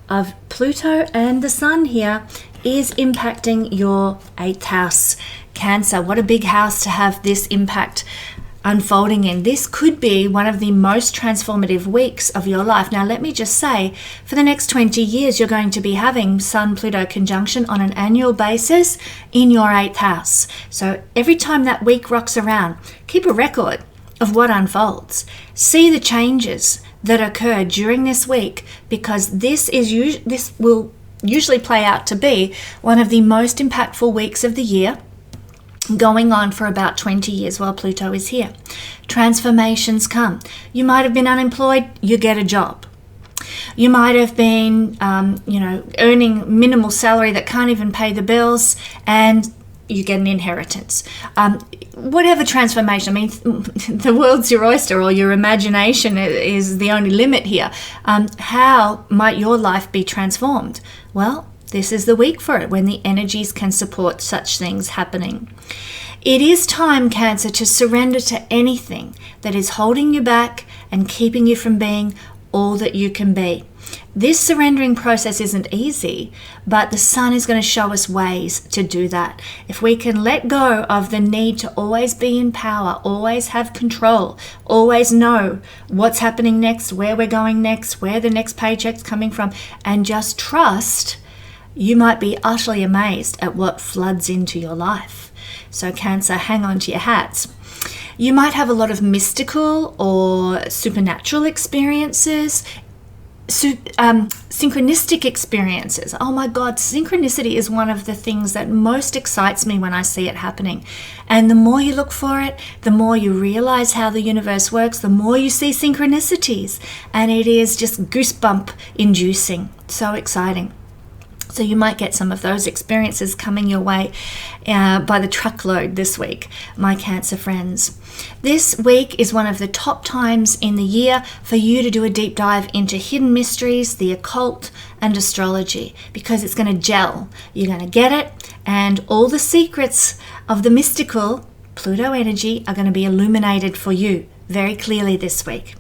Speaker 1: of Pluto and the sun here is impacting your 8th house. Cancer, what a big house to have this impact unfolding in. This could be one of the most transformative weeks of your life. Now, let me just say, for the next 20 years, you're going to be having Sun-Pluto conjunction on an annual basis in your 8th house. So every time that week rocks around, keep a record of what unfolds. See the changes that occur during this week, because this will usually play out to be one of the most impactful weeks of the year, going on for about 20 years while Pluto is here. Transformations come. You might have been unemployed, you get a job. You might have been, earning minimal salary that can't even pay the bills, and you get an inheritance. Whatever transformation, I mean, the world's your oyster, or your imagination is the only limit here. How might your life be transformed? Well, this is the week for it, when the energies can support such things happening. It is time, Cancer, to surrender to anything that is holding you back and keeping you from being all that you can be. This surrendering process isn't easy, but the sun is going to show us ways to do that. If we can let go of the need to always be in power, always have control, always know what's happening next, where we're going next, where the next paycheck's coming from, and just trust, you might be utterly amazed at what floods into your life. So Cancer, hang on to your hats. You might have a lot of mystical or supernatural experiences, synchronistic experiences. Oh my God, synchronicity is one of the things that most excites me when I see it happening. And the more you look for it, the more you realize how the universe works, the more you see synchronicities. And it is just goosebump inducing. So exciting. So you might get some of those experiences coming your way by the truckload this week, my Cancer friends. This week is one of the top times in the year for you to do a deep dive into hidden mysteries, the occult, and astrology, because it's going to gel. You're going to get it, and all the secrets of the mystical Pluto energy are going to be illuminated for you very clearly this week.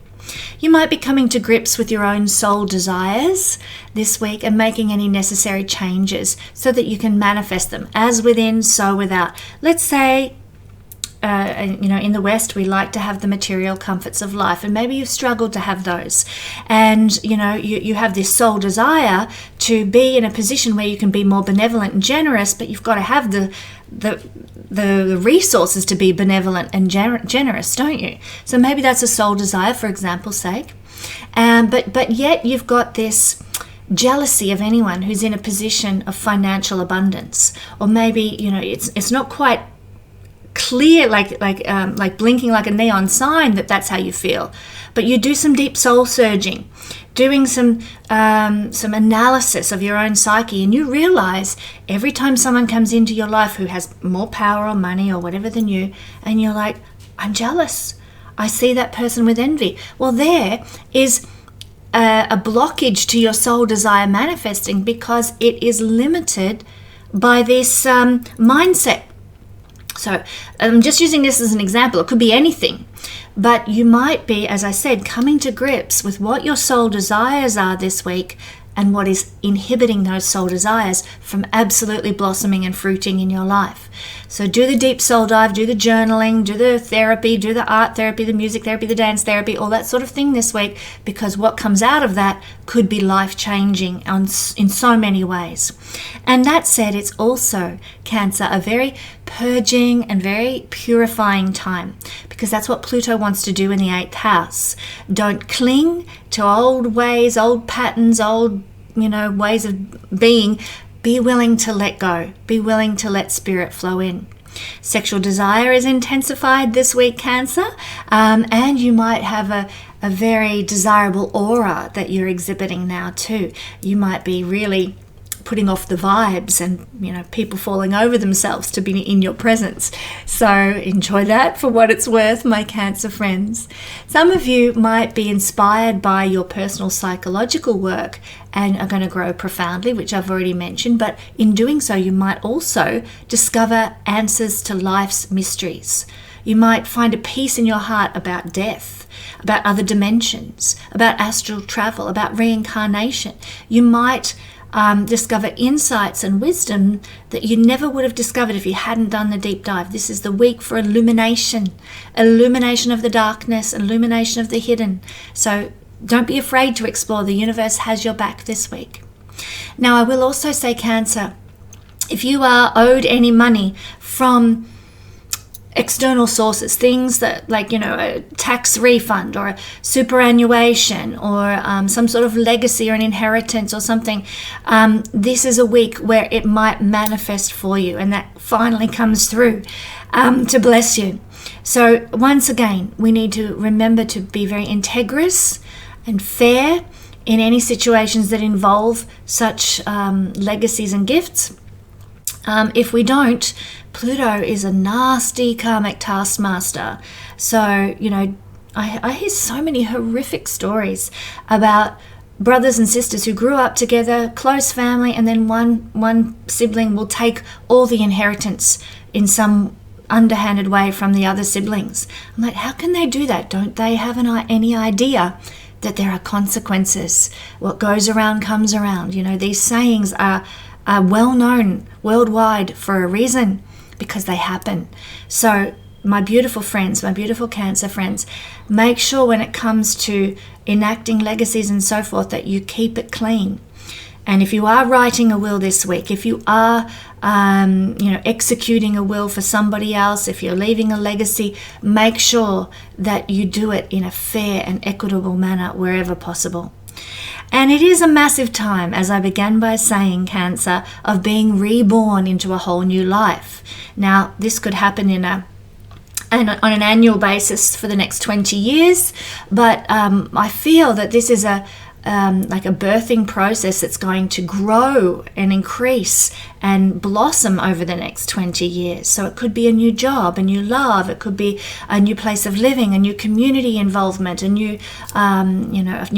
Speaker 1: You might be coming to grips with your own soul desires this week and making any necessary changes so that you can manifest them as within, so without. Let's say, in the West, we like to have the material comforts of life, and maybe you've struggled to have those. And, you have this soul desire to be in a position where you can be more benevolent and generous, but you've got to have the resources to be benevolent and generous, don't you? So maybe that's a soul desire, for example's sake. But yet you've got this jealousy of anyone who's in a position of financial abundance, or maybe it's not quite clear, like blinking like a neon sign that's how you feel. But you do some deep soul searching, doing some analysis of your own psyche, and you realize every time someone comes into your life who has more power or money or whatever than you, and you're like, I'm jealous. I see that person with envy. Well, there is a blockage to your soul desire manifesting because it is limited by this mindset. So I'm just using this as an example. It could be anything. But you might be, as I said, coming to grips with what your soul desires are this week and what is inhibiting those soul desires from absolutely blossoming and fruiting in your life. So do the deep soul dive, do the journaling, do the therapy, do the art therapy, the music therapy, the dance therapy, all that sort of thing this week, because what comes out of that could be life-changing in so many ways. And that said, it's also, Cancer, a very purging and very purifying time, because that's what Pluto wants to do in the 8th house. Don't cling to old ways, old patterns, old ways of being. Be willing to let go. Be willing to let spirit flow in. Sexual desire is intensified this week, Cancer, and you might have a very desirable aura that you're exhibiting now too. You might be really putting off the vibes and people falling over themselves to be in your presence. So enjoy that for what it's worth, my Cancer friends. Some of you might be inspired by your personal psychological work and are going to grow profoundly, which I've already mentioned, but in doing so you might also discover answers to life's mysteries. You might find a peace in your heart about death, about other dimensions, about astral travel, about reincarnation. You might discover insights and wisdom that you never would have discovered if you hadn't done the deep dive. This is the week for illumination of the darkness, illumination of the hidden. So don't be afraid to explore. The universe has your back this week. Now, I will also say, Cancer, if you are owed any money from external sources, things that a tax refund or a superannuation or some sort of legacy or an inheritance or something, this is a week where it might manifest for you, and that finally comes through to bless you. So once again, we need to remember to be very integrous and fair in any situations that involve such legacies and gifts. If we don't, Pluto is a nasty karmic taskmaster. So, I hear so many horrific stories about brothers and sisters who grew up together, close family, and then one sibling will take all the inheritance in some underhanded way from the other siblings. I'm like, how can they do that? Don't they have any idea that there are consequences? What goes around comes around. These sayings are well known worldwide for a reason, because they happen. So my beautiful friends, my beautiful Cancer friends, make sure when it comes to enacting legacies and so forth that you keep it clean. And if you are writing a will this week, if you are executing a will for somebody else, if you're leaving a legacy, make sure that you do it in a fair and equitable manner wherever possible. And it is a massive time, as I began by saying, Cancer, of being reborn into a whole new life. Now, this could happen on an annual basis for the next 20 years, but I feel that this is a birthing process that's going to grow and increase and blossom over the next 20 years. So it could be a new job, a new love, it could be a new place of living, a new community involvement, a new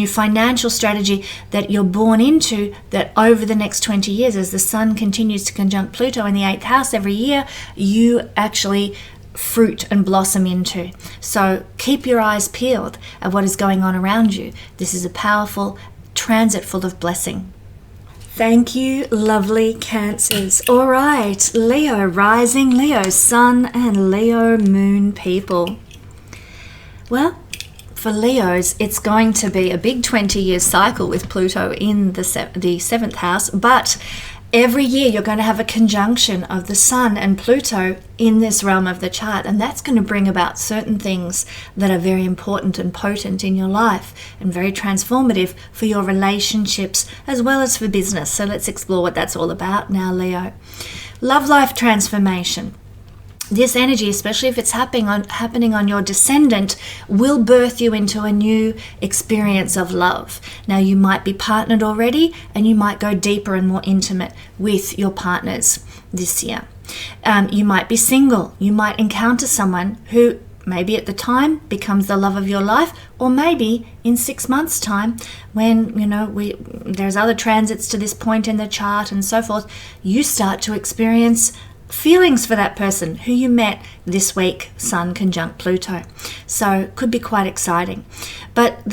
Speaker 1: financial strategy that you're born into, that over the next 20 years, as the sun continues to conjunct Pluto in the 8th house every year, you actually fruit and blossom into. So keep your eyes peeled at what is going on around you. This is a powerful transit full of blessing. Thank you, lovely Cancers. All right, Leo rising, Leo sun, and Leo moon people. Well, for Leos, it's going to be a big 20-year cycle with Pluto in the 7th house, but every year you're going to have a conjunction of the Sun and Pluto in this realm of the chart, and that's going to bring about certain things that are very important and potent in your life and very transformative for your relationships as well as for business. So let's explore what that's all about now, Leo. Love life transformation. this energy, especially if it's happening on your descendant, will birth you into a new experience of love. Now, you might be partnered already, and you might go deeper and more intimate with your partners this year. You might be single. You might encounter someone who maybe at the time becomes the love of your life, or maybe in 6 months' time, when there's other transits to this point in the chart and so forth, you start to experience feelings for that person who you met this week, Sun conjunct Pluto. So it could be quite exciting. But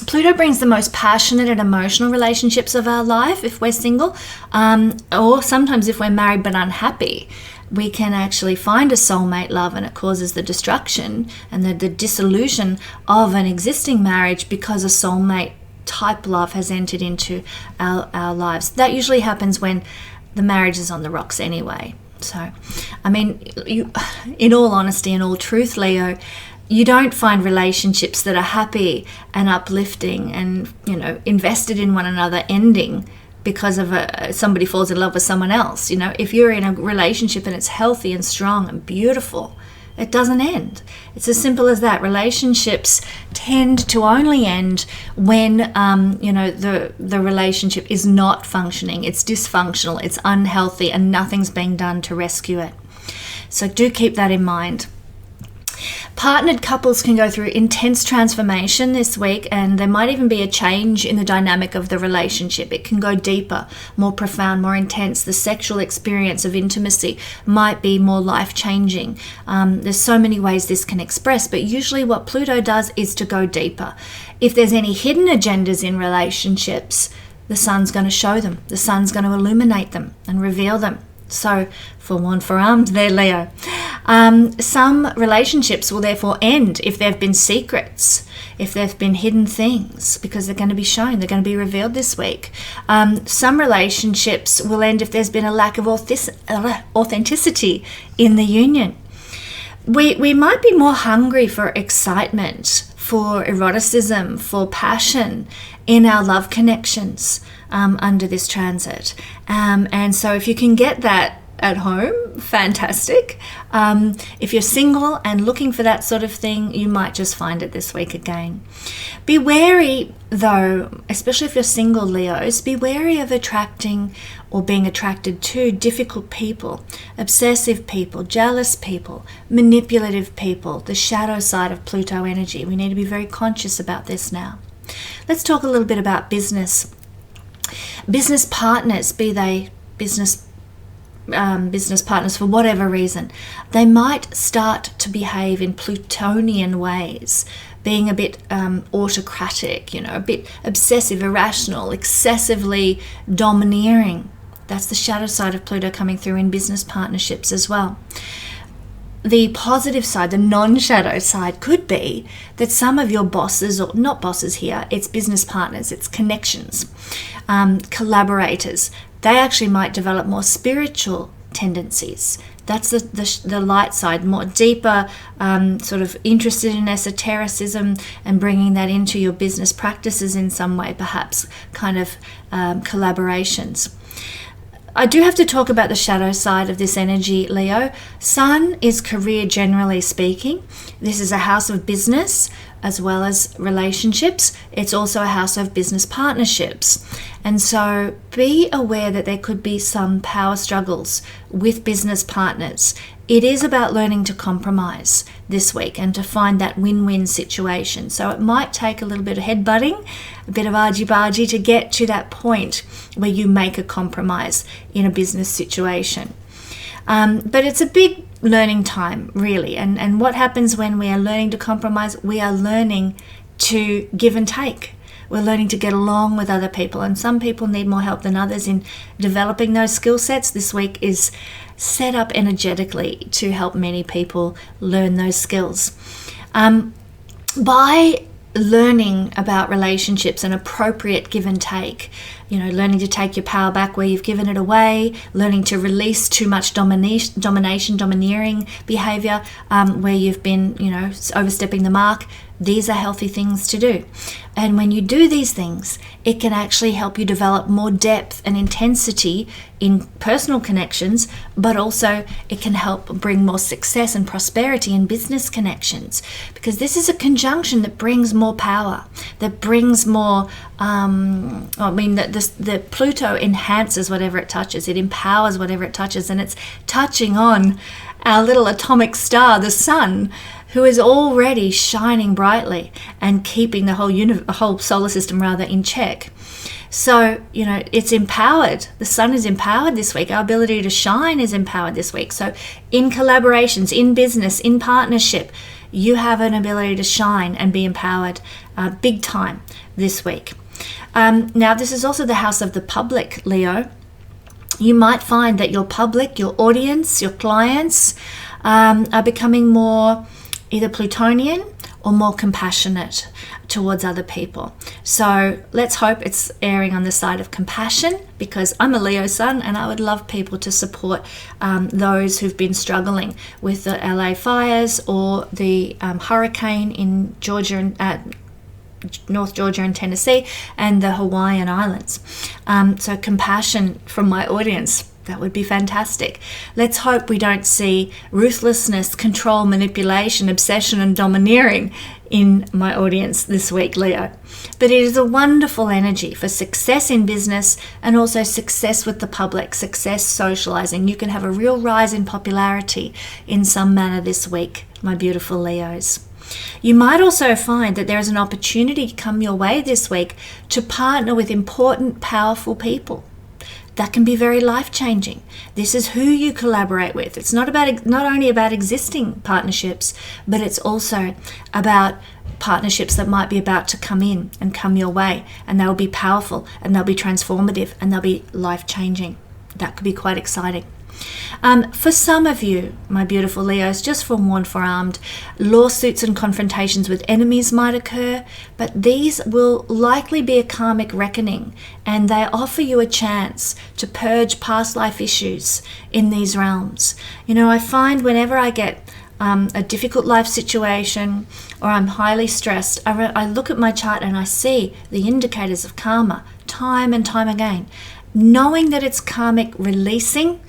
Speaker 1: Pluto brings the most passionate and emotional relationships of our life if we're single, or sometimes if we're married but unhappy. We can actually find a soulmate love, and it causes the destruction and the dissolution of an existing marriage because a soulmate type love has entered into our lives. That usually happens when the marriage is on the rocks anyway. So, I mean, in all honesty and all truth, Leo, you don't find relationships that are happy and uplifting and, invested in one another ending because of somebody falls in love with someone else. If you're in a relationship and it's healthy and strong and beautiful, it doesn't end. It's as simple as that. Relationships tend to only end when the relationship is not functioning, it's dysfunctional, it's unhealthy, and nothing's being done to rescue it. So do keep that in mind. Partnered couples can go through intense transformation this week, and there might even be a change in the dynamic of the relationship. It can go deeper, more profound, more intense. The sexual experience of intimacy might be more life-changing. There's so many ways this can express, but usually what Pluto does is to go deeper. If there's any hidden agendas in relationships, the sun's going to show them. The sun's going to illuminate them and reveal them. So, forewarned, forearmed there, Leo. Some relationships will therefore end if there have been secrets, if there have been hidden things, because they're going to be shown, they're going to be revealed this week. Some relationships will end if there's been a lack of authenticity in the union. We might be more hungry for excitement, for eroticism, for passion in our love connections under this transit. And so if you can get that at home, fantastic. If you're single and looking for that sort of thing, you might just find it this week again. Be wary, though, especially if you're single, Leos, be wary of attracting or being attracted to difficult people, obsessive people, jealous people, manipulative people, the shadow side of Pluto energy. We need to be very conscious about this now. Let's talk a little bit about business. Business partners, be they business partners for whatever reason, they might start to behave in Plutonian ways, being a bit autocratic, a bit obsessive, irrational, excessively domineering. That's the shadow side of Pluto coming through in business partnerships as well. The positive side, the non-shadow side, could be that some of your bosses, or not bosses here, it's business partners, it's connections, collaborators, they actually might develop more spiritual tendencies. That's the light side, more deeper, sort of interested in esotericism and bringing that into your business practices in some way, perhaps kind of collaborations. I do have to talk about the shadow side of this energy, Leo. Sun is career, generally speaking. This is a house of business as well as relationships. It's also a house of business partnerships. And so be aware that there could be some power struggles with business partners. It is about learning to compromise this week and to find that win-win situation. So it might take a little bit of headbutting, a bit of argy-bargy to get to that point where you make a compromise in a business situation. But it's a big learning time, really. And what happens when we are learning to compromise? We are learning to give and take. We're learning to get along with other people. And some people need more help than others in developing those skill sets. This week is set up energetically to help many people learn those skills. By learning about relationships and appropriate give and take, learning to take your power back where you've given it away, learning to release too much domineering behavior, where you've been, overstepping the mark. These are healthy things to do. And when you do these things, it can actually help you develop more depth and intensity in personal connections, but also it can help bring more success and prosperity in business connections, because this is a conjunction that brings more power, that brings more, the Pluto enhances whatever it touches, it empowers whatever it touches, and it's touching on our little atomic star, the sun, who is already shining brightly and keeping the whole solar system in check. So, it's empowered. The sun is empowered this week. Our ability to shine is empowered this week. So in collaborations, in business, in partnership, you have an ability to shine and be empowered big time this week. Now, this is also the house of the public, Leo. You might find that your public, your audience, your clients are becoming more either Plutonian or more compassionate towards other people. So let's hope it's erring on the side of compassion, because I'm a Leo sun and I would love people to support those who've been struggling with the LA fires or the hurricane in Georgia and North Georgia and Tennessee and the Hawaiian Islands. So compassion from my audience, that would be fantastic. Let's hope we don't see ruthlessness, control, manipulation, obsession, and domineering in my audience this week, Leo. But it is a wonderful energy for success in business and also success with the public, success socializing. You can have a real rise in popularity in some manner this week, my beautiful Leos. You might also find that there is an opportunity to come your way this week to partner with important, powerful people. That can be very life-changing. This is who you collaborate with. It's not only about existing partnerships, but it's also about partnerships that might be about to come in and come your way, and they'll be powerful and they'll be transformative and they'll be life-changing. That could be quite exciting. For some of you, my beautiful Leos, just forewarned, lawsuits and confrontations with enemies might occur, but these will likely be a karmic reckoning, and they offer you a chance to purge past life issues in these realms. I find whenever I get a difficult life situation or I'm highly stressed, I look at my chart and I see the indicators of karma time and time again. Knowing that it's karmic releasing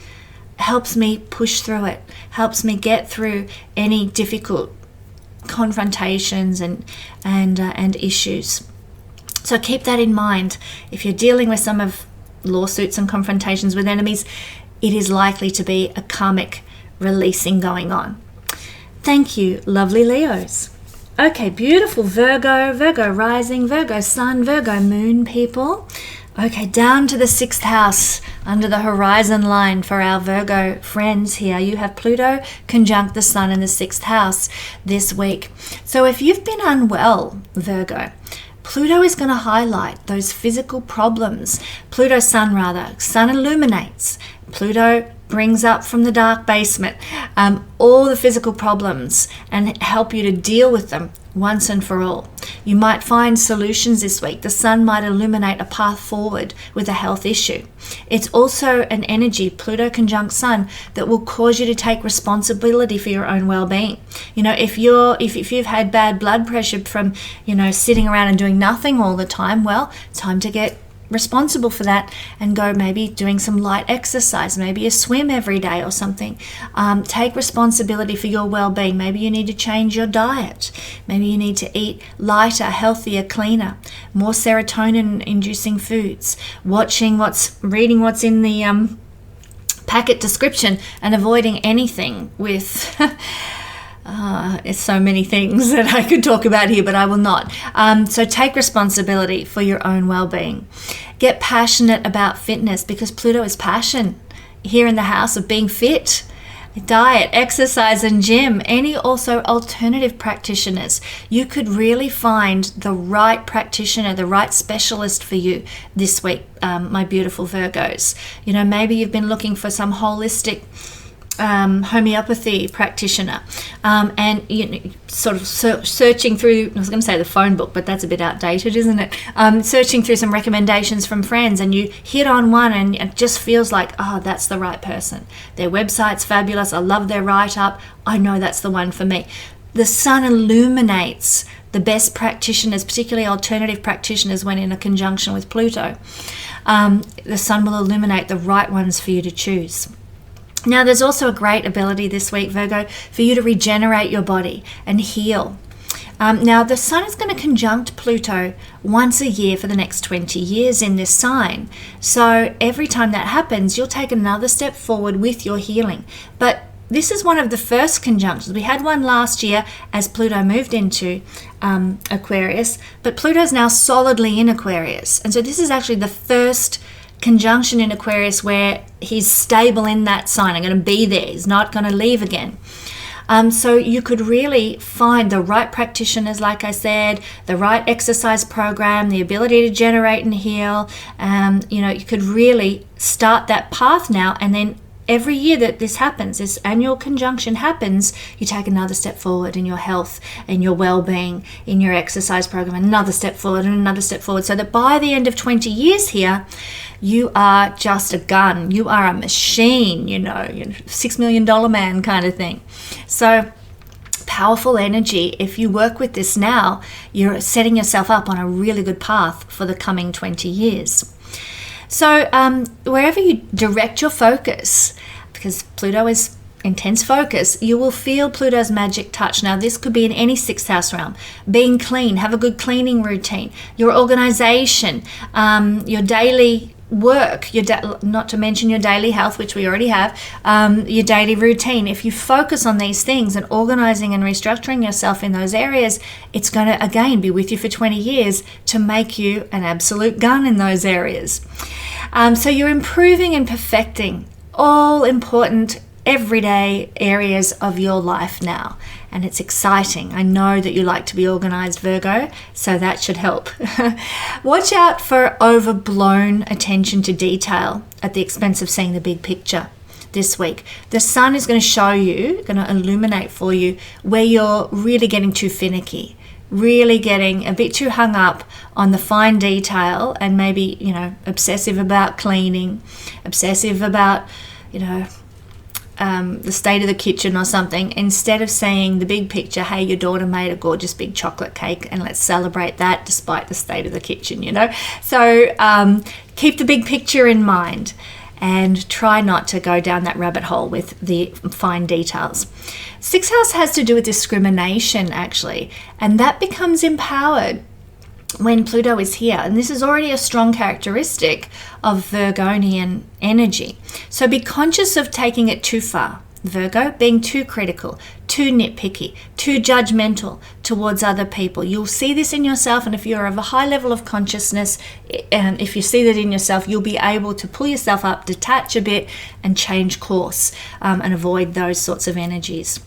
Speaker 1: helps me push through it, helps me get through any difficult confrontations and issues. So keep that in mind. If you're dealing with some of lawsuits and confrontations with enemies, it is likely to be a karmic releasing going on. Thank you, lovely Leos. Okay, beautiful Virgo rising, Virgo sun, Virgo moon people. Okay, down to the 6th house under the horizon line for our Virgo friends here. You have Pluto conjunct the sun in the 6th house this week. So if you've been unwell, Virgo, Pluto is going to highlight those physical problems. Sun illuminates. Pluto brings up from the dark basement all the physical problems and help you to deal with them once and for all. You might find solutions this week. The sun might illuminate a path forward with a health issue. It's also an energy, Pluto conjunct sun, that will cause you to take responsibility for your own well-being. If you've had bad blood pressure from, sitting around and doing nothing all the time, well, it's time to get responsible for that and go maybe doing some light exercise, maybe a swim every day or something. Take responsibility for your well-being. Maybe you need to change your diet. Maybe you need to eat lighter, healthier, cleaner, more serotonin inducing foods, reading what's in the packet description and avoiding anything with it's so many things that I could talk about here, but I will not. So take responsibility for your own well-being. Get passionate about fitness, because Pluto is passion here in the house of being fit. Diet, exercise, and gym. Any also alternative practitioners. You could really find the right practitioner, the right specialist for you this week, my beautiful Virgos. Maybe you've been looking for some holistic homeopathy practitioner, and sort of searching through, I was going to say the phone book, but that's a bit outdated, isn't it? Searching through some recommendations from friends, and you hit on one and it just feels like, oh, that's the right person. Their website's fabulous. I love their write-up. I know that's the one for me. The sun illuminates the best practitioners, particularly alternative practitioners, when in a conjunction with Pluto. The sun will illuminate the right ones for you to choose. Now, there's also a great ability this week, Virgo, for you to regenerate your body and heal. Now, the sun is going to conjunct Pluto once a year for the next 20 years in this sign. So every time that happens, you'll take another step forward with your healing. But this is one of the first conjunctions. We had one last year as Pluto moved into Aquarius, but Pluto's now solidly in Aquarius. And so this is actually the first conjunction in Aquarius where he's stable in that sign. I'm going to be there. He's not going to leave again. So you could really find the right practitioners, like I said, the right exercise program, the ability to generate and heal. You could really start that path now, and then every year that this happens, this annual conjunction happens, you take another step forward in your health and your well-being, in your exercise program, another step forward and another step forward, so that by the end of 20 years here, you are just a gun. You are a machine, $6 million man kind of thing. So powerful energy. If you work with this now, you're setting yourself up on a really good path for the coming 20 years. So wherever you direct your focus, because Pluto is intense focus, you will feel Pluto's magic touch. Now, this could be in any sixth house realm. Being clean, have a good cleaning routine, your organization, your daily work, not to mention your daily health, which we already have, your daily routine. If you focus on these things and organizing and restructuring yourself in those areas, it's going to, again, be with you for 20 years to make you an absolute gun in those areas. So you're improving and perfecting all important everyday areas of your life now, and it's exciting. I know that you like to be organized, Virgo, so that should help. Watch out for overblown attention to detail at the expense of seeing the big picture this week. The sun is going to show you, going to illuminate for you where you're really getting too finicky, really getting a bit too hung up on the fine detail, and maybe, obsessive about cleaning, obsessive about, the state of the kitchen or something, instead of seeing the big picture. Hey, your daughter made a gorgeous big chocolate cake, and let's celebrate that despite the state of the kitchen, So keep the big picture in mind and try not to go down that rabbit hole with the fine details. Sixth house has to do with discrimination, actually, and that becomes empowered when Pluto is here. And this is already a strong characteristic of Virgonian energy. So be conscious of taking it too far, Virgo, being too critical, too nitpicky, too judgmental towards other people. You'll see this in yourself, and if you're of a high level of consciousness, and if you see that in yourself, you'll be able to pull yourself up, detach a bit, and change course, and avoid those sorts of energies.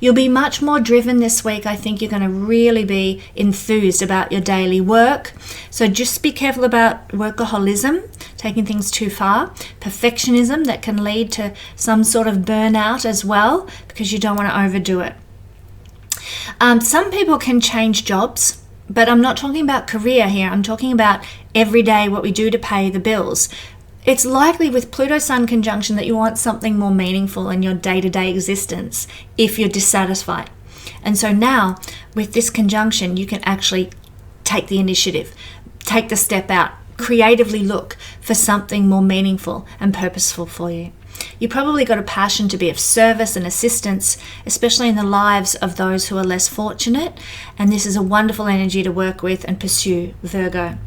Speaker 1: You'll be much more driven this week. I think you're going to really be enthused about your daily work. So just be careful about workaholism, taking things too far, perfectionism that can lead to some sort of burnout as well, because you don't want to overdo it. Some people can change jobs, but I'm not talking about career here. I'm talking about everyday, what we do to pay the bills. It's likely with Pluto Sun conjunction that you want something more meaningful in your day-to-day existence if you're dissatisfied. And so now, with this conjunction, you can actually take the initiative, take the step out, creatively look for something more meaningful and purposeful for you. You probably got a passion to be of service and assistance, especially in the lives of those who are less fortunate. And this is a wonderful energy to work with and pursue, Virgo.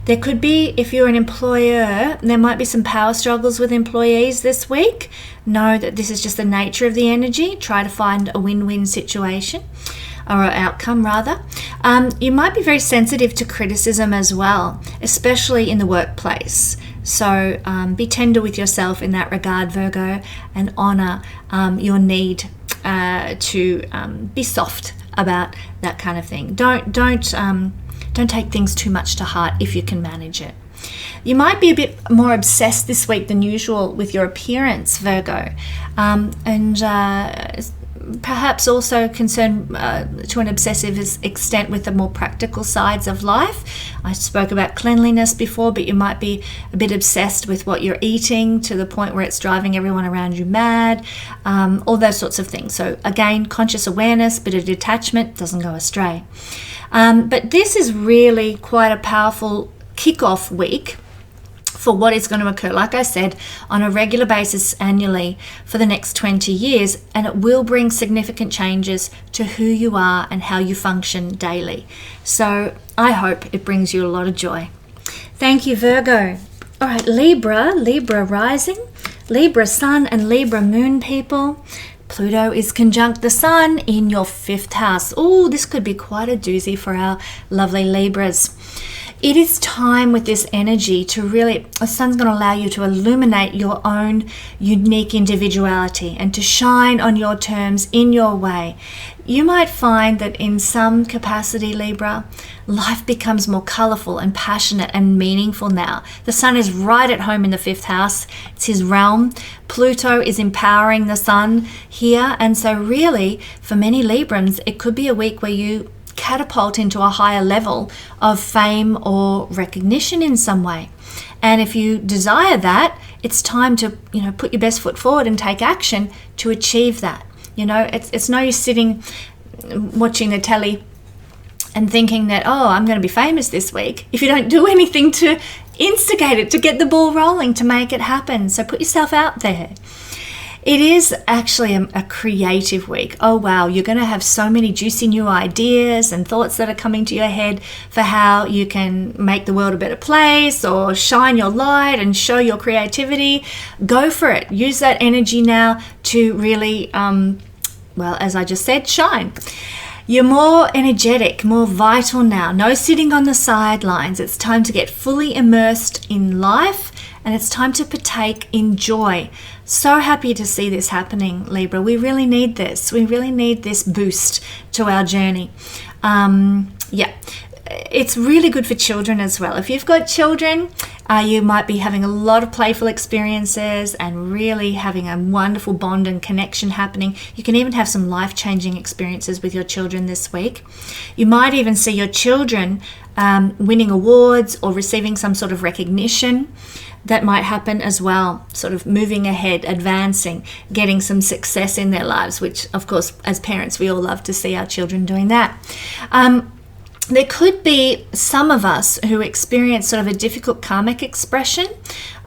Speaker 1: There could be, if you're an employer, there might be some power struggles with employees this week. Know that this is just the nature of the energy. Try to find a win-win situation, or an outcome rather. You might be very sensitive to criticism as well, especially in the workplace. So be tender with yourself in that regard, Virgo, and honor your need to be soft about that kind of thing. Don't take things too much to heart if you can manage it. You might be a bit more obsessed this week than usual with your appearance, Virgo, and perhaps also concerned to an obsessive extent with the more practical sides of life. I spoke about cleanliness before, but you might be a bit obsessed with what you're eating to the point where it's driving everyone around you mad, all those sorts of things. So again, conscious awareness, bit of detachment, doesn't go astray. But this is really quite a powerful kickoff week for what is going to occur, like I said, on a regular basis annually for the next 20 years, and it will bring significant changes to who you are and how you function daily. So I hope it brings you a lot of joy. Thank you, Virgo. All right, Libra rising, Libra sun and Libra moon people. Pluto is conjunct the sun in your 5th house. Oh, this could be quite a doozy for our lovely Libras. It is time with this energy to really, the sun's going to allow you to illuminate your own unique individuality and to shine on your terms in your way. You might find that in some capacity, Libra, life becomes more colorful and passionate and meaningful now. The sun is right at home in the 5th house. It's his realm. Pluto is empowering the sun here. And so really, for many Librans, it could be a week where you catapult into a higher level of fame or recognition in some way. And if you desire that, it's time to, put your best foot forward and take action to achieve that. It's no use sitting watching the telly and thinking that, I'm going to be famous this week, if you don't do anything to instigate it, to get the ball rolling, to make it happen. So put yourself out there. It is actually a creative week. Oh, wow. You're going to have so many juicy new ideas and thoughts that are coming to your head for how you can make the world a better place or shine your light and show your creativity. Go for it. Use that energy now to really, as I just said, shine. You're more energetic, more vital now. No sitting on the sidelines. It's time to get fully immersed in life, and it's time to partake in joy. So happy to see this happening, Libra. We really need this. We really need this boost to our journey. It's really good for children as well. If you've got children, you might be having a lot of playful experiences and really having a wonderful bond and connection happening. You can even have some life-changing experiences with your children this week. You might even see your children winning awards or receiving some sort of recognition. That might happen as well, sort of moving ahead, advancing, getting some success in their lives, which, of course, as parents, we all love to see our children doing that. There could be some of us who experience sort of a difficult karmic expression,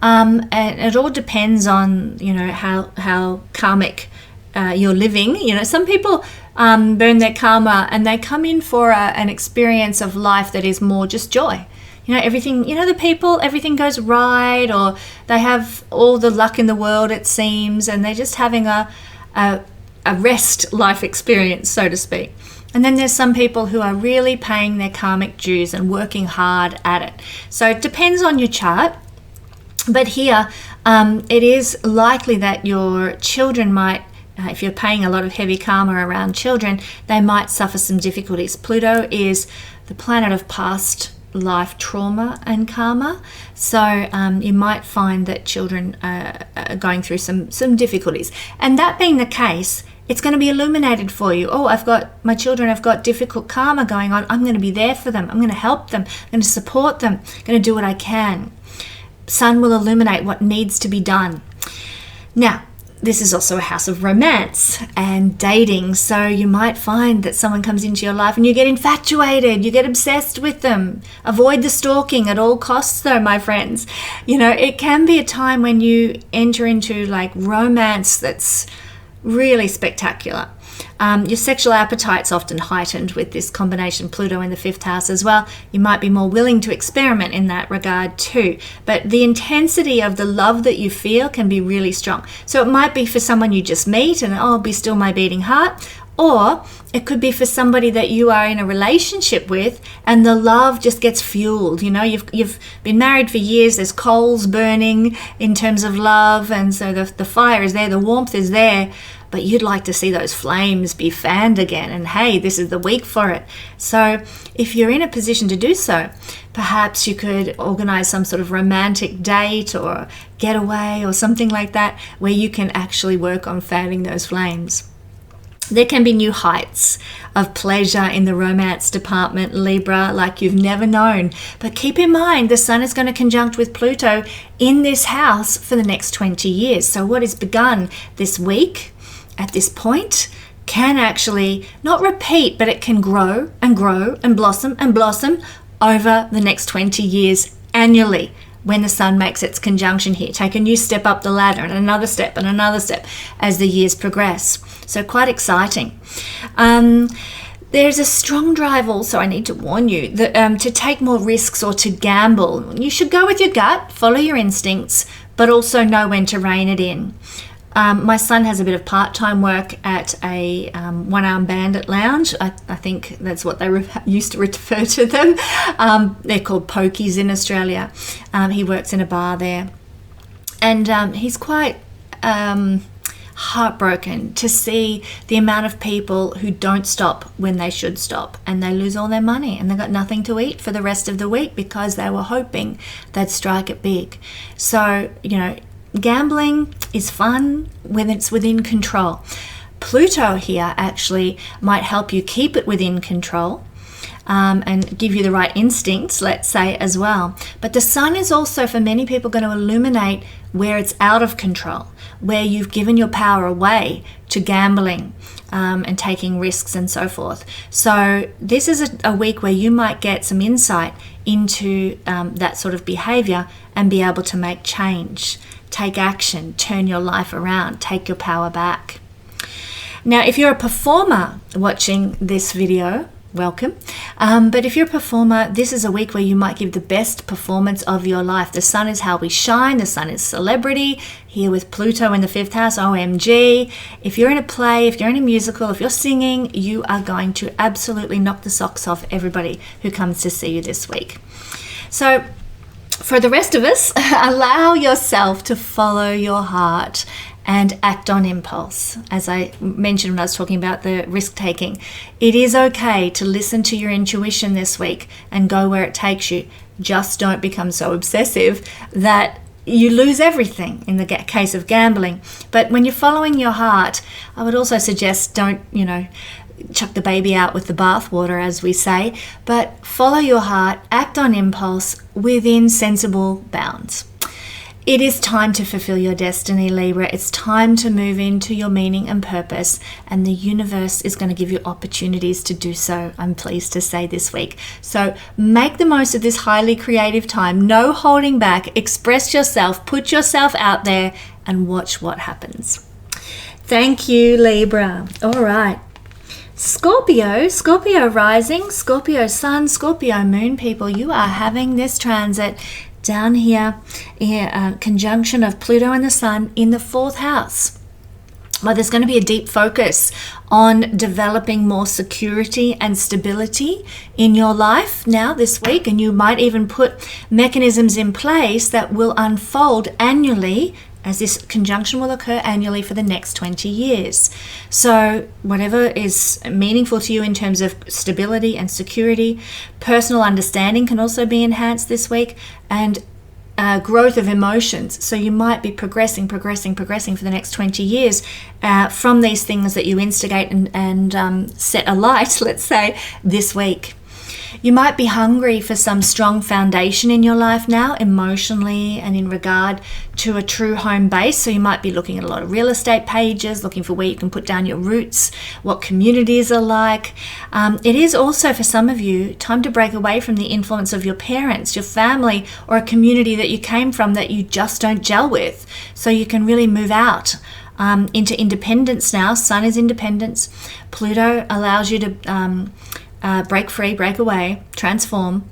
Speaker 1: and it all depends on, how karmic you're living. Some people burn their karma and they come in for an experience of life that is more just joy. Everything, everything goes right, or they have all the luck in the world, it seems, and they're just having a rest life experience, so to speak. And then there's some people who are really paying their karmic dues and working hard at it. So it depends on your chart. But here, it is likely that your children might, if you're paying a lot of heavy karma around children, they might suffer some difficulties. Pluto is the planet of past life trauma and karma, so you might find that children are going through some difficulties, and that being the case, it's going to be illuminated for you. My children have got difficult karma going on. I'm going to be there for them. I'm going to help them. I'm going to support them. I'm going to do what I can. Sun will illuminate what needs to be done. Now, this is also a house of romance and dating, so you might find that someone comes into your life and you get infatuated, you get obsessed with them. Avoid the stalking at all costs, though, my friends. It can be a time when you enter into romance that's really spectacular. Your sexual appetite's often heightened with this combination Pluto in the 5th house as well. You might be more willing to experiment in that regard too. But the intensity of the love that you feel can be really strong. So it might be for someone you just meet and, be still my beating heart. Or it could be for somebody that you are in a relationship with and the love just gets fueled. You've been married for years, there's coals burning in terms of love, and so the fire is there, the warmth is there, but you'd like to see those flames be fanned again. And hey, this is the week for it. So if you're in a position to do so, perhaps you could organize some sort of romantic date or getaway or something like that, where you can actually work on fanning those flames. There can be new heights of pleasure in the romance department, Libra, like you've never known. But keep in mind, the sun is going to conjunct with Pluto in this house for the next 20 years. So what is begun this week at this point can actually not repeat, but it can grow and grow and blossom over the next 20 years annually. When the sun makes its conjunction here, take a new step up the ladder and another step as the years progress. So quite exciting. There's a strong drive also, I need to warn you, that, to take more risks or to gamble. You should go with your gut, follow your instincts, but also know when to rein it in. My son has a bit of part-time work at a one-armed bandit lounge. I think that's what they used to refer to them. They're called pokies in Australia. He works in a bar there. And he's quite heartbroken to see the amount of people who don't stop when they should stop, and they lose all their money and they've got nothing to eat for the rest of the week because they were hoping they'd strike it big. So, gambling is fun when it's within control. Pluto here actually might help you keep it within control and give you the right instincts, let's say, as well. But the sun is also, for many people, going to illuminate where it's out of control, where you've given your power away to gambling and taking risks and so forth. So this is a week where you might get some insight into that sort of behavior and be able to make change, take action, turn your life around, take your power back. Now, if you're a performer watching this video, welcome. But if you're a performer, this is a week where you might give the best performance of your life. The sun is how we shine. The sun is celebrity. Here with Pluto in the 5th house, OMG. If you're in a play, if you're in a musical, if you're singing, you are going to absolutely knock the socks off everybody who comes to see you this week. So for the rest of us, allow yourself to follow your heart and act on impulse. As I mentioned when I was talking about the risk-taking, it is okay to listen to your intuition this week and go where it takes you. Just don't become so obsessive that you lose everything in the case of gambling. But when you're following your heart, I would also suggest don't, chuck the baby out with the bathwater, as we say, but follow your heart, act on impulse within sensible bounds. It is time to fulfill your destiny, Libra. It's time to move into your meaning and purpose, and the universe is going to give you opportunities to do so, I'm pleased to say, this week. So make the most of this highly creative time. No holding back. Express yourself. Put yourself out there and watch what happens. Thank you, Libra. All right. Scorpio rising, Scorpio sun, Scorpio moon, people, you are having this transit down here, conjunction of Pluto and the sun in the 4th house. Well, there's going to be a deep focus on developing more security and stability in your life now this week, and you might even put mechanisms in place that will unfold annually, as this conjunction will occur annually for the next 20 years. So whatever is meaningful to you in terms of stability and security, personal understanding can also be enhanced this week, and growth of emotions. So you might be progressing for the next 20 years from these things that you instigate and set alight, let's say, this week. You might be hungry for some strong foundation in your life now, emotionally and in regard to a true home base. So you might be looking at a lot of real estate pages, looking for where you can put down your roots, what communities are like. It is also, for some of you, time to break away from the influence of your parents, your family, or a community that you came from that you just don't gel with. So you can really move out into independence now. Sun is independence. Pluto allows you to break free, break away, transform.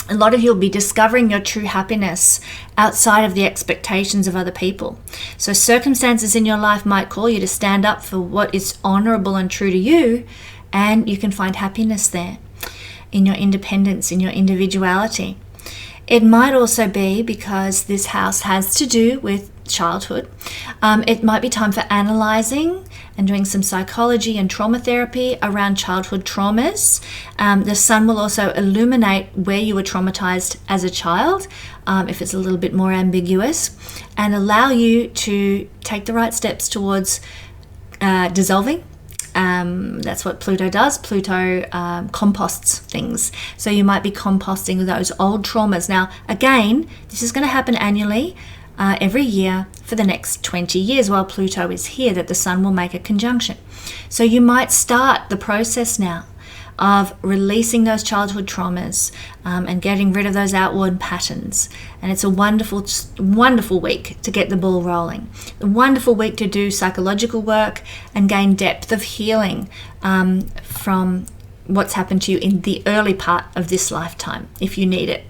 Speaker 1: A lot of you will be discovering your true happiness outside of the expectations of other people. So circumstances in your life might call you to stand up for what is honorable and true to you, and you can find happiness there in your independence, in your individuality. It might also be because this house has to do with childhood. It might be time for analyzing and doing some psychology and trauma therapy around childhood traumas. The sun will also illuminate where you were traumatized as a child, if it's a little bit more ambiguous, and allow you to take the right steps towards dissolving. That's what Pluto does. Pluto composts things. So you might be composting those old traumas. Now, again, this is going to happen annually, every year for the next 20 years while Pluto is here, that the sun will make a conjunction. So you might start the process now of releasing those childhood traumas and getting rid of those outward patterns. And it's a wonderful, wonderful week to get the ball rolling. A wonderful week to do psychological work and gain depth of healing from what's happened to you in the early part of this lifetime, if you need it.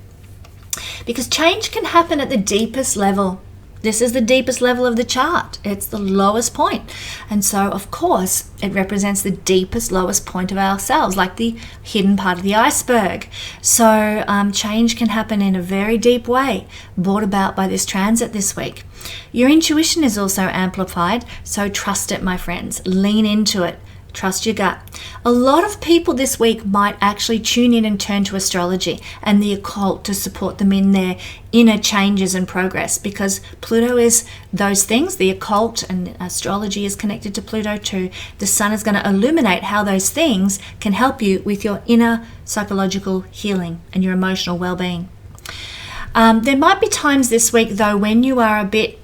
Speaker 1: Because change can happen at the deepest level. This is the deepest level of the chart. It's the lowest point. And so, of course, it represents the deepest, lowest point of ourselves, like the hidden part of the iceberg. So change can happen in a very deep way, brought about by this transit this week. Your intuition is also amplified, so trust it, my friends. Lean into it. Trust your gut. A lot of people this week might actually tune in and turn to astrology and the occult to support them in their inner changes and progress, because Pluto is those things. The occult and astrology is connected to Pluto too. The sun is going to illuminate how those things can help you with your inner psychological healing and your emotional well-being. There might be times this week, though, when you are a bit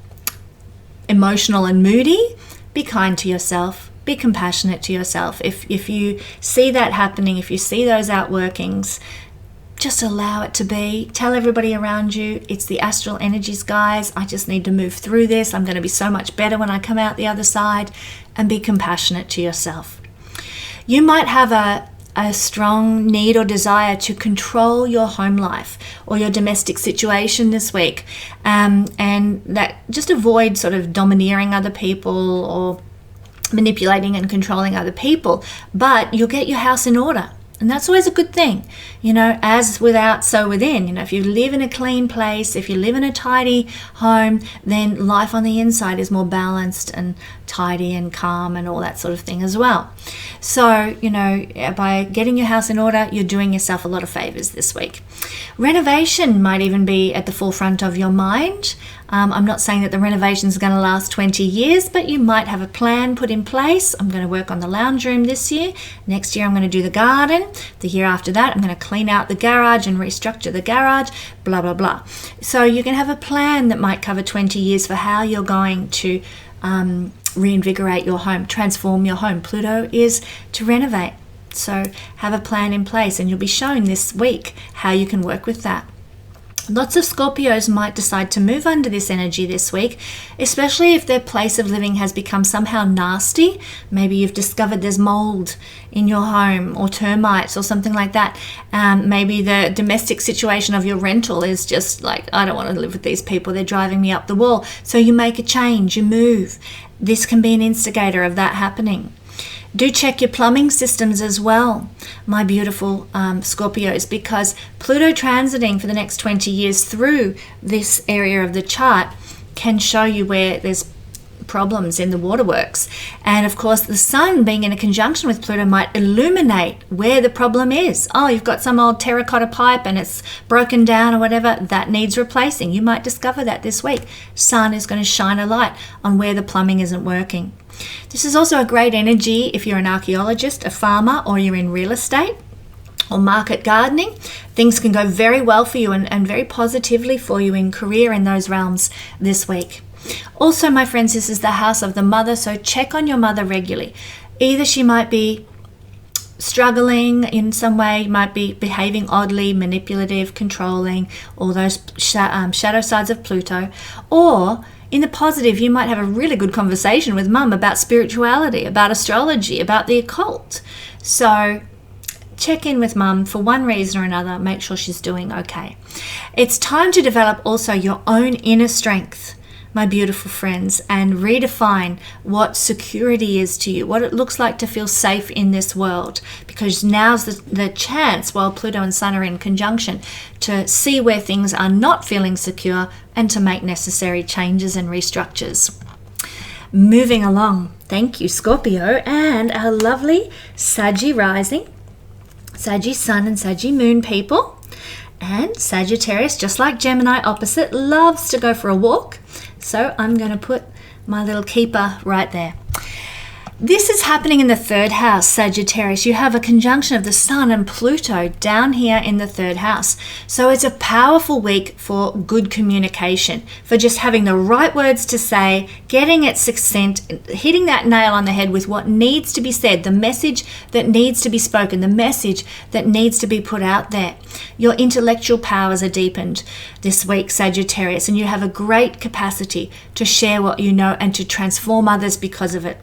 Speaker 1: emotional and moody. Be kind to yourself. Be compassionate to yourself. If you see that happening, if you see those outworkings, just allow it to be. Tell everybody around you, it's the astral energies, guys. I just need to move through this. I'm going to be so much better when I come out the other side. And be compassionate to yourself. You might have a strong need or desire to control your home life or your domestic situation this week. And that just avoid sort of domineering other people or manipulating and controlling other people, but you'll get your house in order. And that's always a good thing, as without, so within. If you live in a clean place, if you live in a tidy home, then life on the inside is more balanced and tidy and calm and all that sort of thing as well. So, by getting your house in order, you're doing yourself a lot of favors this week. Renovation might even be at the forefront of your mind. I'm not saying that the renovation is going to last 20 years, but you might have a plan put in place. I'm going to work on the lounge room this year. Next year, I'm going to do the garden. The year after that, I'm going to clean out the garage and restructure the garage, blah, blah, blah. So you can have a plan that might cover 20 years for how you're going to reinvigorate your home, transform your home. Pluto is to renovate. So have a plan in place, and you'll be shown this week how you can work with that. Lots of Scorpios might decide to move under this energy this week, especially if their place of living has become somehow nasty. Maybe you've discovered there's mold in your home or termites or something like that. Maybe the domestic situation of your rental is just like, I don't want to live with these people. They're driving me up the wall. So you make a change, you move. This can be an instigator of that happening. Do check your plumbing systems as well, my beautiful Scorpios, because Pluto transiting for the next 20 years through this area of the chart can show you where there's problems in the waterworks. And of course, the sun being in a conjunction with Pluto might illuminate where the problem is. Oh, you've got some old terracotta pipe and it's broken down or whatever, that needs replacing. You might discover that this week. Sun is going to shine a light on where the plumbing isn't working. This is also a great energy if you're an archaeologist, a farmer, or you're in real estate or market gardening. Things can go very well for you and very positively for you in career in those realms this week. Also, my friends, this is the house of the mother, so check on your mother regularly. Either she might be struggling in some way, might be behaving oddly, manipulative, controlling, all those shadow sides of Pluto, or in the positive, you might have a really good conversation with mum about spirituality, about astrology, about the occult. So check in with mum for one reason or another, make sure she's doing okay. It's time to develop also your own inner strength, my beautiful friends, and redefine what security is to you, what it looks like to feel safe in this world, because now's the chance, while Pluto and Sun are in conjunction, to see where things are not feeling secure and to make necessary changes and restructures. Moving along, thank you, Scorpio, and our lovely Saggy rising, Saggy sun and Saggy moon people. And Sagittarius, just like Gemini opposite, loves to go for a walk. So I'm going to put my little keeper right there. This is happening in the third house, Sagittarius. You have a conjunction of the Sun and Pluto down here in the third house. So it's a powerful week for good communication, for just having the right words to say, getting it succinct, hitting that nail on the head with what needs to be said, the message that needs to be spoken, the message that needs to be put out there. Your intellectual powers are deepened this week, Sagittarius, and you have a great capacity to share what you know and to transform others because of it.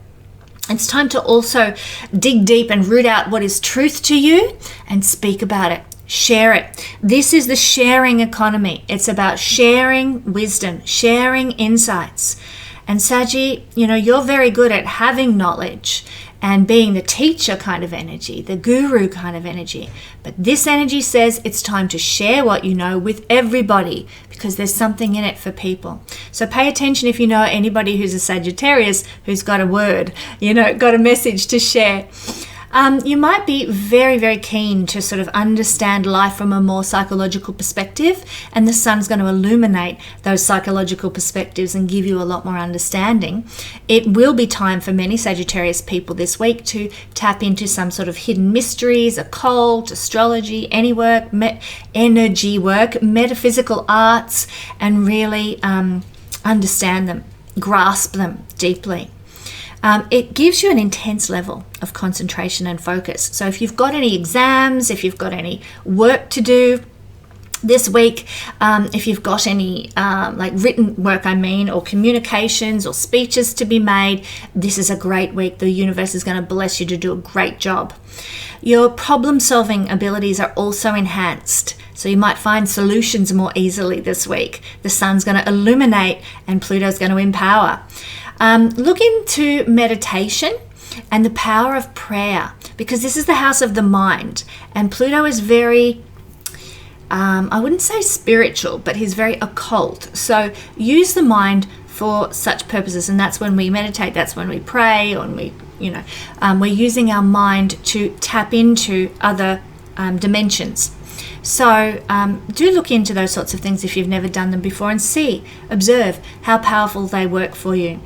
Speaker 1: It's time to also dig deep and root out what is truth to you and speak about it. Share it. This is the sharing economy. It's about sharing wisdom, sharing insights. And Saggy, you're very good at having knowledge and being the teacher kind of energy, the guru kind of energy. But this energy says it's time to share what you know with everybody, because there's something in it for people. So pay attention if you know anybody who's a Sagittarius who's got a word, got a message to share. You might be very, very keen to sort of understand life from a more psychological perspective, and the Sun's going to illuminate those psychological perspectives and give you a lot more understanding. It will be time for many Sagittarius people this week to tap into some sort of hidden mysteries, occult, astrology, energy work, metaphysical arts, and really understand them, grasp them deeply. It gives you an intense level of concentration and focus. So if you've got any exams, if you've got any work to do this week, if you've got any written work, or communications or speeches to be made, this is a great week. The universe is going to bless you to do a great job. Your problem-solving abilities are also enhanced. So you might find solutions more easily this week. The Sun's going to illuminate and Pluto's going to empower. Look into meditation and the power of prayer, because this is the house of the mind, and Pluto is very, I wouldn't say spiritual, but he's very occult. So use the mind for such purposes, and that's when we meditate, that's when we pray, or we're using our mind to tap into other dimensions. So do look into those sorts of things if you've never done them before, and observe how powerful they work for you.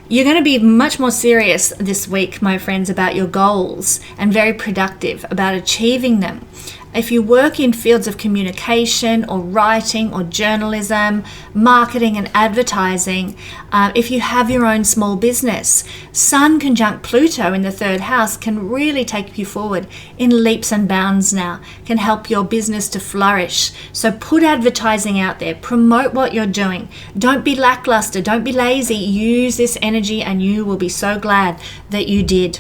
Speaker 1: You're going to be much more serious this week, my friends, about your goals, and very productive about achieving them. If you work in fields of communication or writing or journalism, marketing and advertising, if you have your own small business, Sun conjunct Pluto in the third house can really take you forward in leaps and bounds now, can help your business to flourish. So put advertising out there, promote what you're doing. Don't be lackluster, don't be lazy. Use this energy and you will be so glad that you did.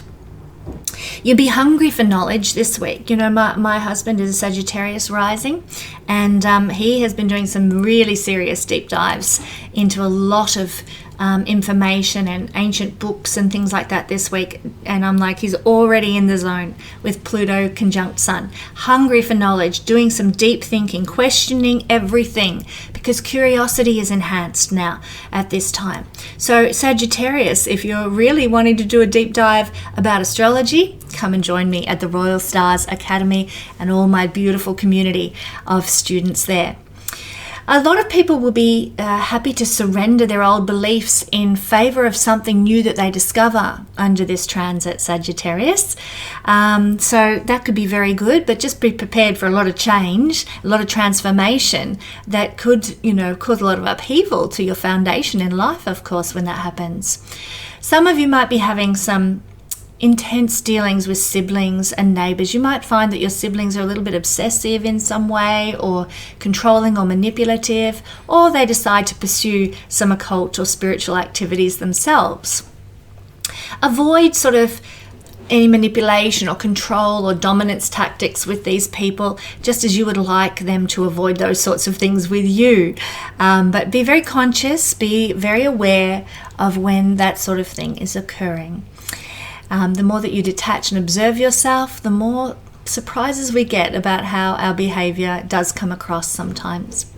Speaker 1: You'll be hungry for knowledge this week. My husband is a Sagittarius rising, and he has been doing some really serious deep dives into a lot of information and ancient books and things like that this week. And I'm like, he's already in the zone with Pluto conjunct Sun. Hungry for knowledge, doing some deep thinking, questioning everything, because curiosity is enhanced now at this time. So Sagittarius, if you're really wanting to do a deep dive about astrology, come and join me at the Royal Stars Academy and all my beautiful community of students there. A lot of people will be happy to surrender their old beliefs in favor of something new that they discover under this transit, Sagittarius. So that could be very good, but just be prepared for a lot of change, a lot of transformation that could, cause a lot of upheaval to your foundation in life, of course, when that happens. Some of you might be having some intense dealings with siblings and neighbors. You might find that your siblings are a little bit obsessive in some way, or controlling or manipulative, or they decide to pursue some occult or spiritual activities themselves. Avoid sort of any manipulation or control or dominance tactics with these people, just as you would like them to avoid those sorts of things with you. But be very conscious, be very aware of when that sort of thing is occurring. The more that you detach and observe yourself, the more surprises we get about how our behavior does come across sometimes.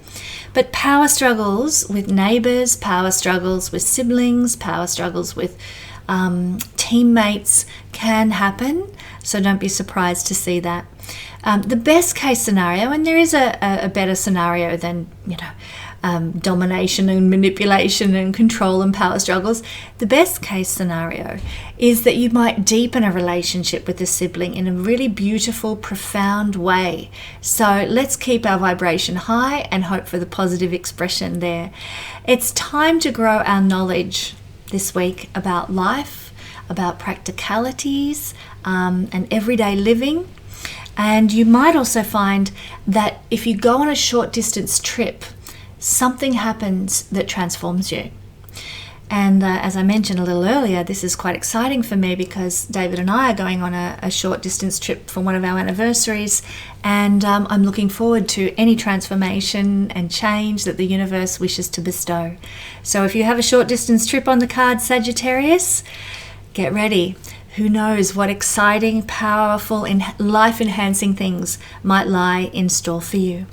Speaker 1: But power struggles with neighbors, power struggles with siblings, power struggles with teammates can happen. So don't be surprised to see that. The best case scenario, and there is a better scenario than, domination and manipulation and control and power struggles. The best case scenario is that you might deepen a relationship with a sibling in a really beautiful, profound way. So let's keep our vibration high and hope for the positive expression there. It's time to grow our knowledge this week about life, about practicalities, and everyday living. And you might also find that if you go on a short distance trip, something happens that transforms you. And as I mentioned a little earlier, this is quite exciting for me because David and I are going on a short distance trip for one of our anniversaries, and I'm looking forward to any transformation and change that the universe wishes to bestow. So if you have a short distance trip on the card, Sagittarius, get ready. Who knows what exciting, powerful, life-enhancing things might lie in store for you.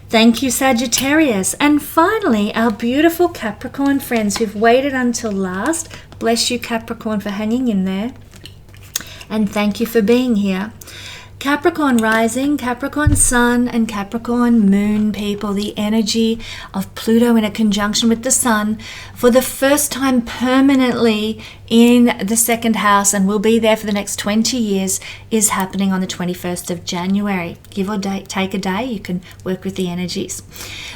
Speaker 1: Thank you, Sagittarius. And finally, our beautiful Capricorn friends who've waited until last. Bless you, Capricorn, for hanging in there. And thank you for being here. Capricorn rising, Capricorn sun, and Capricorn moon people, the energy of Pluto in a conjunction with the sun for the first time permanently in the second house, and will be there for the next 20 years, is happening on the 21st of January. Give or take a day, you can work with the energies.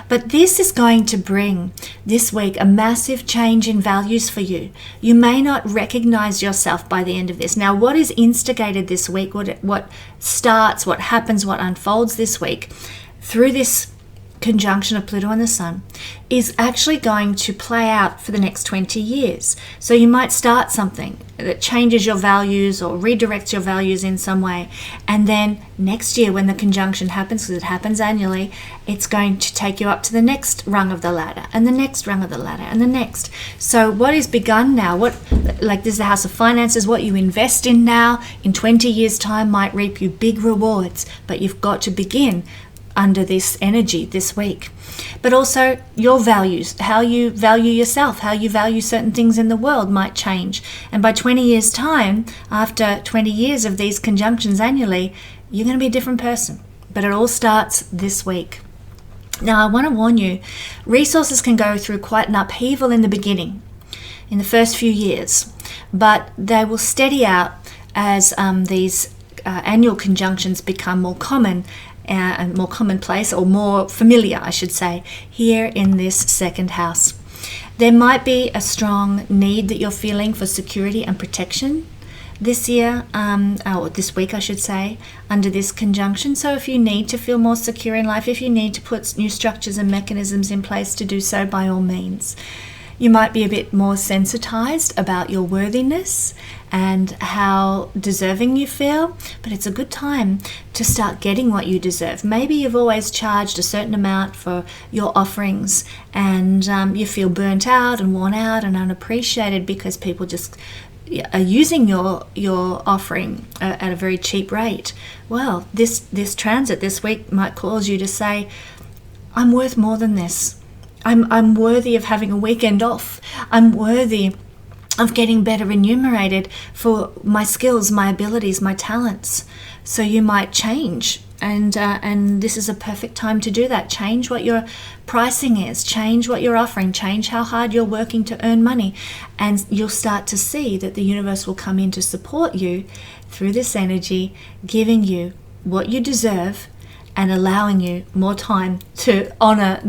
Speaker 1: But this is going to bring this week a massive change in values for you. You may not recognize yourself by the end of this. Now, what is instigated this week, what starts, what happens, what unfolds this week through this conjunction of Pluto and the Sun is actually going to play out for the next 20 years. So you might start something that changes your values or redirects your values in some way, and then next year when the conjunction happens, because it happens annually, it's going to take you up to the next rung of the ladder and the next rung of the ladder and the next. So what is begun now, like this is the house of finances, what you invest in now in 20 years time might reap you big rewards, but you've got to begin under this energy this week. But also your values, how you value yourself, how you value certain things in the world might change. And by 20 years time, after 20 years of these conjunctions annually, you're going to be a different person. But it all starts this week. Now I want to warn you, resources can go through quite an upheaval in the beginning, in the first few years, but they will steady out as these annual conjunctions become more common and more commonplace, or more familiar, I should say, here in this second house. There might be a strong need that you're feeling for security and protection this year, or this week I should say, under this conjunction. So if you need to feel more secure in life, if you need to put new structures and mechanisms in place to do so, by all means. You might be a bit more sensitized about your worthiness and how deserving you feel, but it's a good time to start getting what you deserve. Maybe you've always charged a certain amount for your offerings, and you feel burnt out and worn out and unappreciated because people just are using your offering at a very cheap rate. Well, this transit this week might cause you to say, I'm worth more than this. I'm worthy of having a weekend off. I'm worthy of getting better remunerated for my skills, my abilities, my talents. So you might change, and this is a perfect time to do that. Change what your pricing is, change what you're offering, change how hard you're working to earn money, and you'll start to see that the universe will come in to support you through this energy, giving you what you deserve and allowing you more time to honor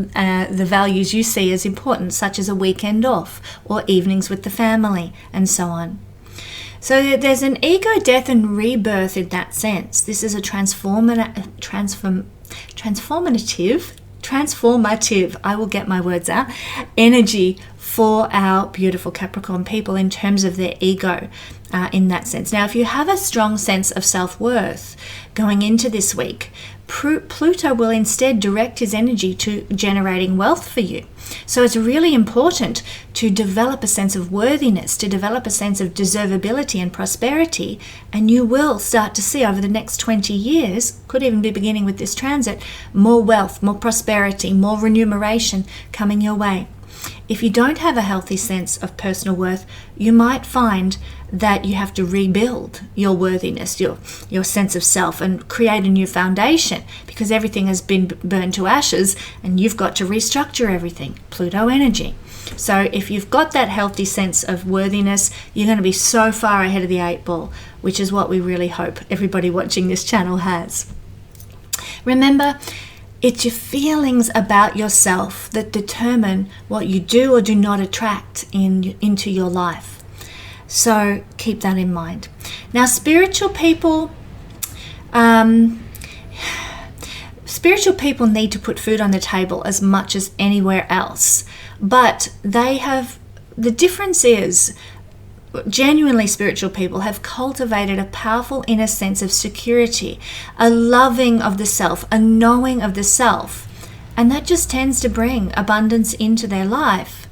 Speaker 1: the values you see as important, such as a weekend off or evenings with the family and so on. So there's an ego death and rebirth in that sense. This is a transformative, I will get my words out, energy for our beautiful Capricorn people in terms of their ego in that sense. Now, if you have a strong sense of self-worth going into this week, Pluto will instead direct his energy to generating wealth for you. So it's really important to develop a sense of worthiness, to develop a sense of deservability and prosperity, and you will start to see over the next 20 years, could even be beginning with this transit, more wealth, more prosperity, more remuneration coming your way. If you don't have a healthy sense of personal worth, you might find that you have to rebuild your worthiness, your sense of self, and create a new foundation, because everything has been burned to ashes and you've got to restructure everything. Pluto energy. So if you've got that healthy sense of worthiness, you're going to be so far ahead of the 8 ball, which is what we really hope everybody watching this channel has. Remember, it's your feelings about yourself that determine what you do or do not attract into your life. So keep that in mind. Now, spiritual people need to put food on the table as much as anywhere else. But the difference is, genuinely spiritual people have cultivated a powerful inner sense of security, a loving of the self, a knowing of the self, and that just tends to bring abundance into their life,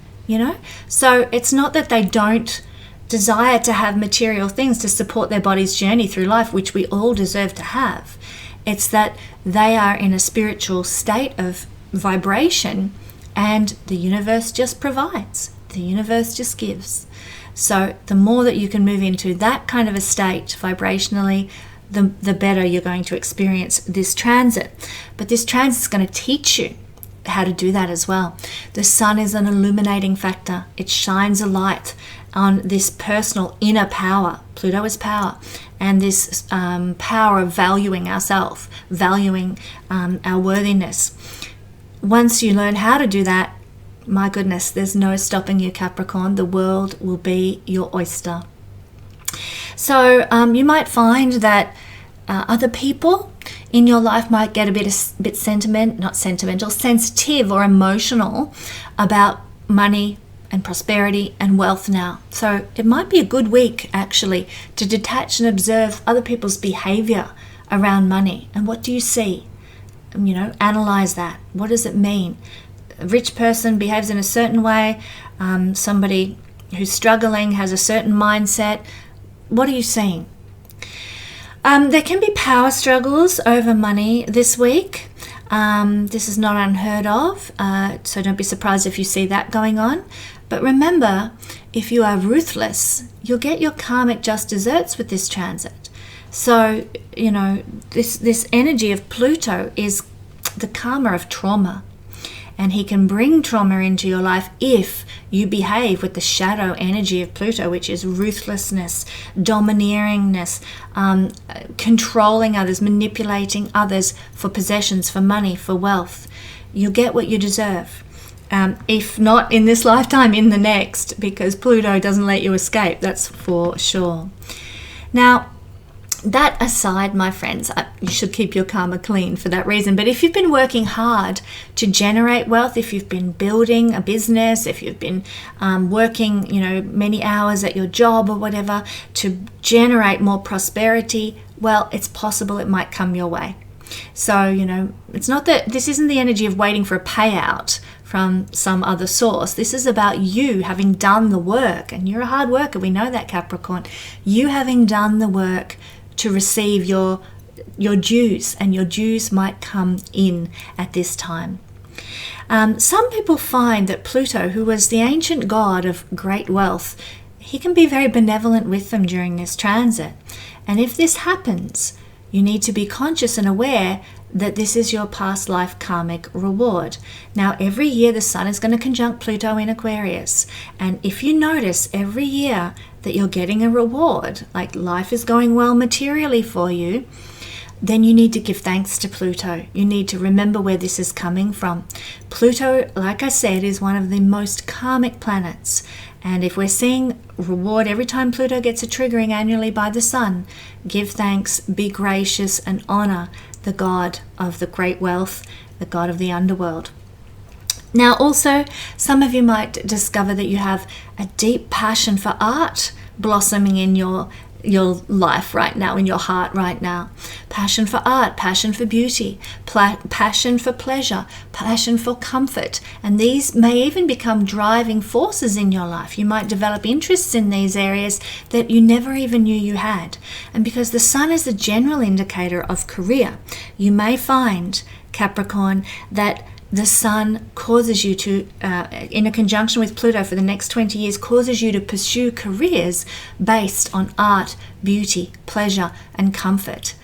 Speaker 1: So it's not that they don't desire to have material things to support their body's journey through life, which we all deserve to have. It's that they are in a spiritual state of vibration, and the universe just provides. The universe just gives. So the more that you can move into that kind of a state vibrationally, the better you're going to experience this transit. But this transit is going to teach you how to do that as well. The sun is an illuminating factor. It shines a light on this personal inner power. Pluto is power. And this power of valuing ourselves, valuing our worthiness. Once you learn how to do that, my goodness, there's no stopping you, Capricorn. The world will be your oyster. So you might find that other people in your life might get a bit sensitive or emotional about money and prosperity and wealth now. So it might be a good week, actually, to detach and observe other people's behavior around money. And what do you see? Analyze that. What does it mean? A rich person behaves in a certain way. Somebody who's struggling has a certain mindset. What are you seeing? There can be power struggles over money this week. This is not unheard of, so don't be surprised if you see that going on. But remember, if you are ruthless, you'll get your karmic just desserts with this transit. So, this energy of Pluto is the karma of trauma. And he can bring trauma into your life if you behave with the shadow energy of Pluto, which is ruthlessness, domineeringness, controlling others, manipulating others for possessions, for money, for wealth. You'll get what you deserve. If not in this lifetime, in the next, because Pluto doesn't let you escape, that's for sure. Now, that aside, my friends, you should keep your karma clean for that reason. But if you've been working hard to generate wealth, if you've been building a business, if you've been working, many hours at your job or whatever to generate more prosperity, well, it's possible it might come your way. So, it's not that this isn't the energy of waiting for a payout from some other source. This is about you having done the work, and you're a hard worker. We know that, Capricorn. You having done the work to receive your dues, and your dues might come in at this time. Some people find that Pluto, who was the ancient god of great wealth, he can be very benevolent with them during this transit. And if this happens, you need to be conscious and aware that this is your past life karmic reward. Now, every year the sun is going to conjunct Pluto in Aquarius. And if you notice every year that you're getting a reward, like life is going well materially for you, then you need to give thanks to Pluto. You need to remember where this is coming from. Pluto, like I said, is one of the most karmic planets. And if we're seeing reward every time Pluto gets a triggering annually by the sun, give thanks, be gracious, and honor the god of the great wealth, the god of the underworld. Now, also, some of you might discover that you have a deep passion for art blossoming in your life right now, in your heart right now. Passion for art, passion for beauty, passion for pleasure, passion for comfort. And these may even become driving forces in your life. You might develop interests in these areas that you never even knew you had. And because the sun is a general indicator of career, you may find, Capricorn, that the sun causes you to, in a conjunction with Pluto for the next 20 years, causes you to pursue careers based on art, beauty, pleasure, and comfort.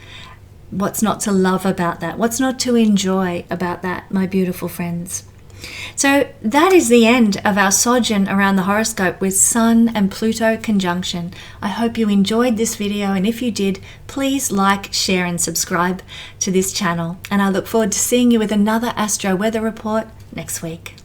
Speaker 1: What's not to love about that? What's not to enjoy about that, my beautiful friends? So that is the end of our sojourn around the horoscope with Sun and Pluto conjunction. I hope you enjoyed this video, and if you did, please like, share and subscribe to this channel. And I look forward to seeing you with another Astro Weather Report next week.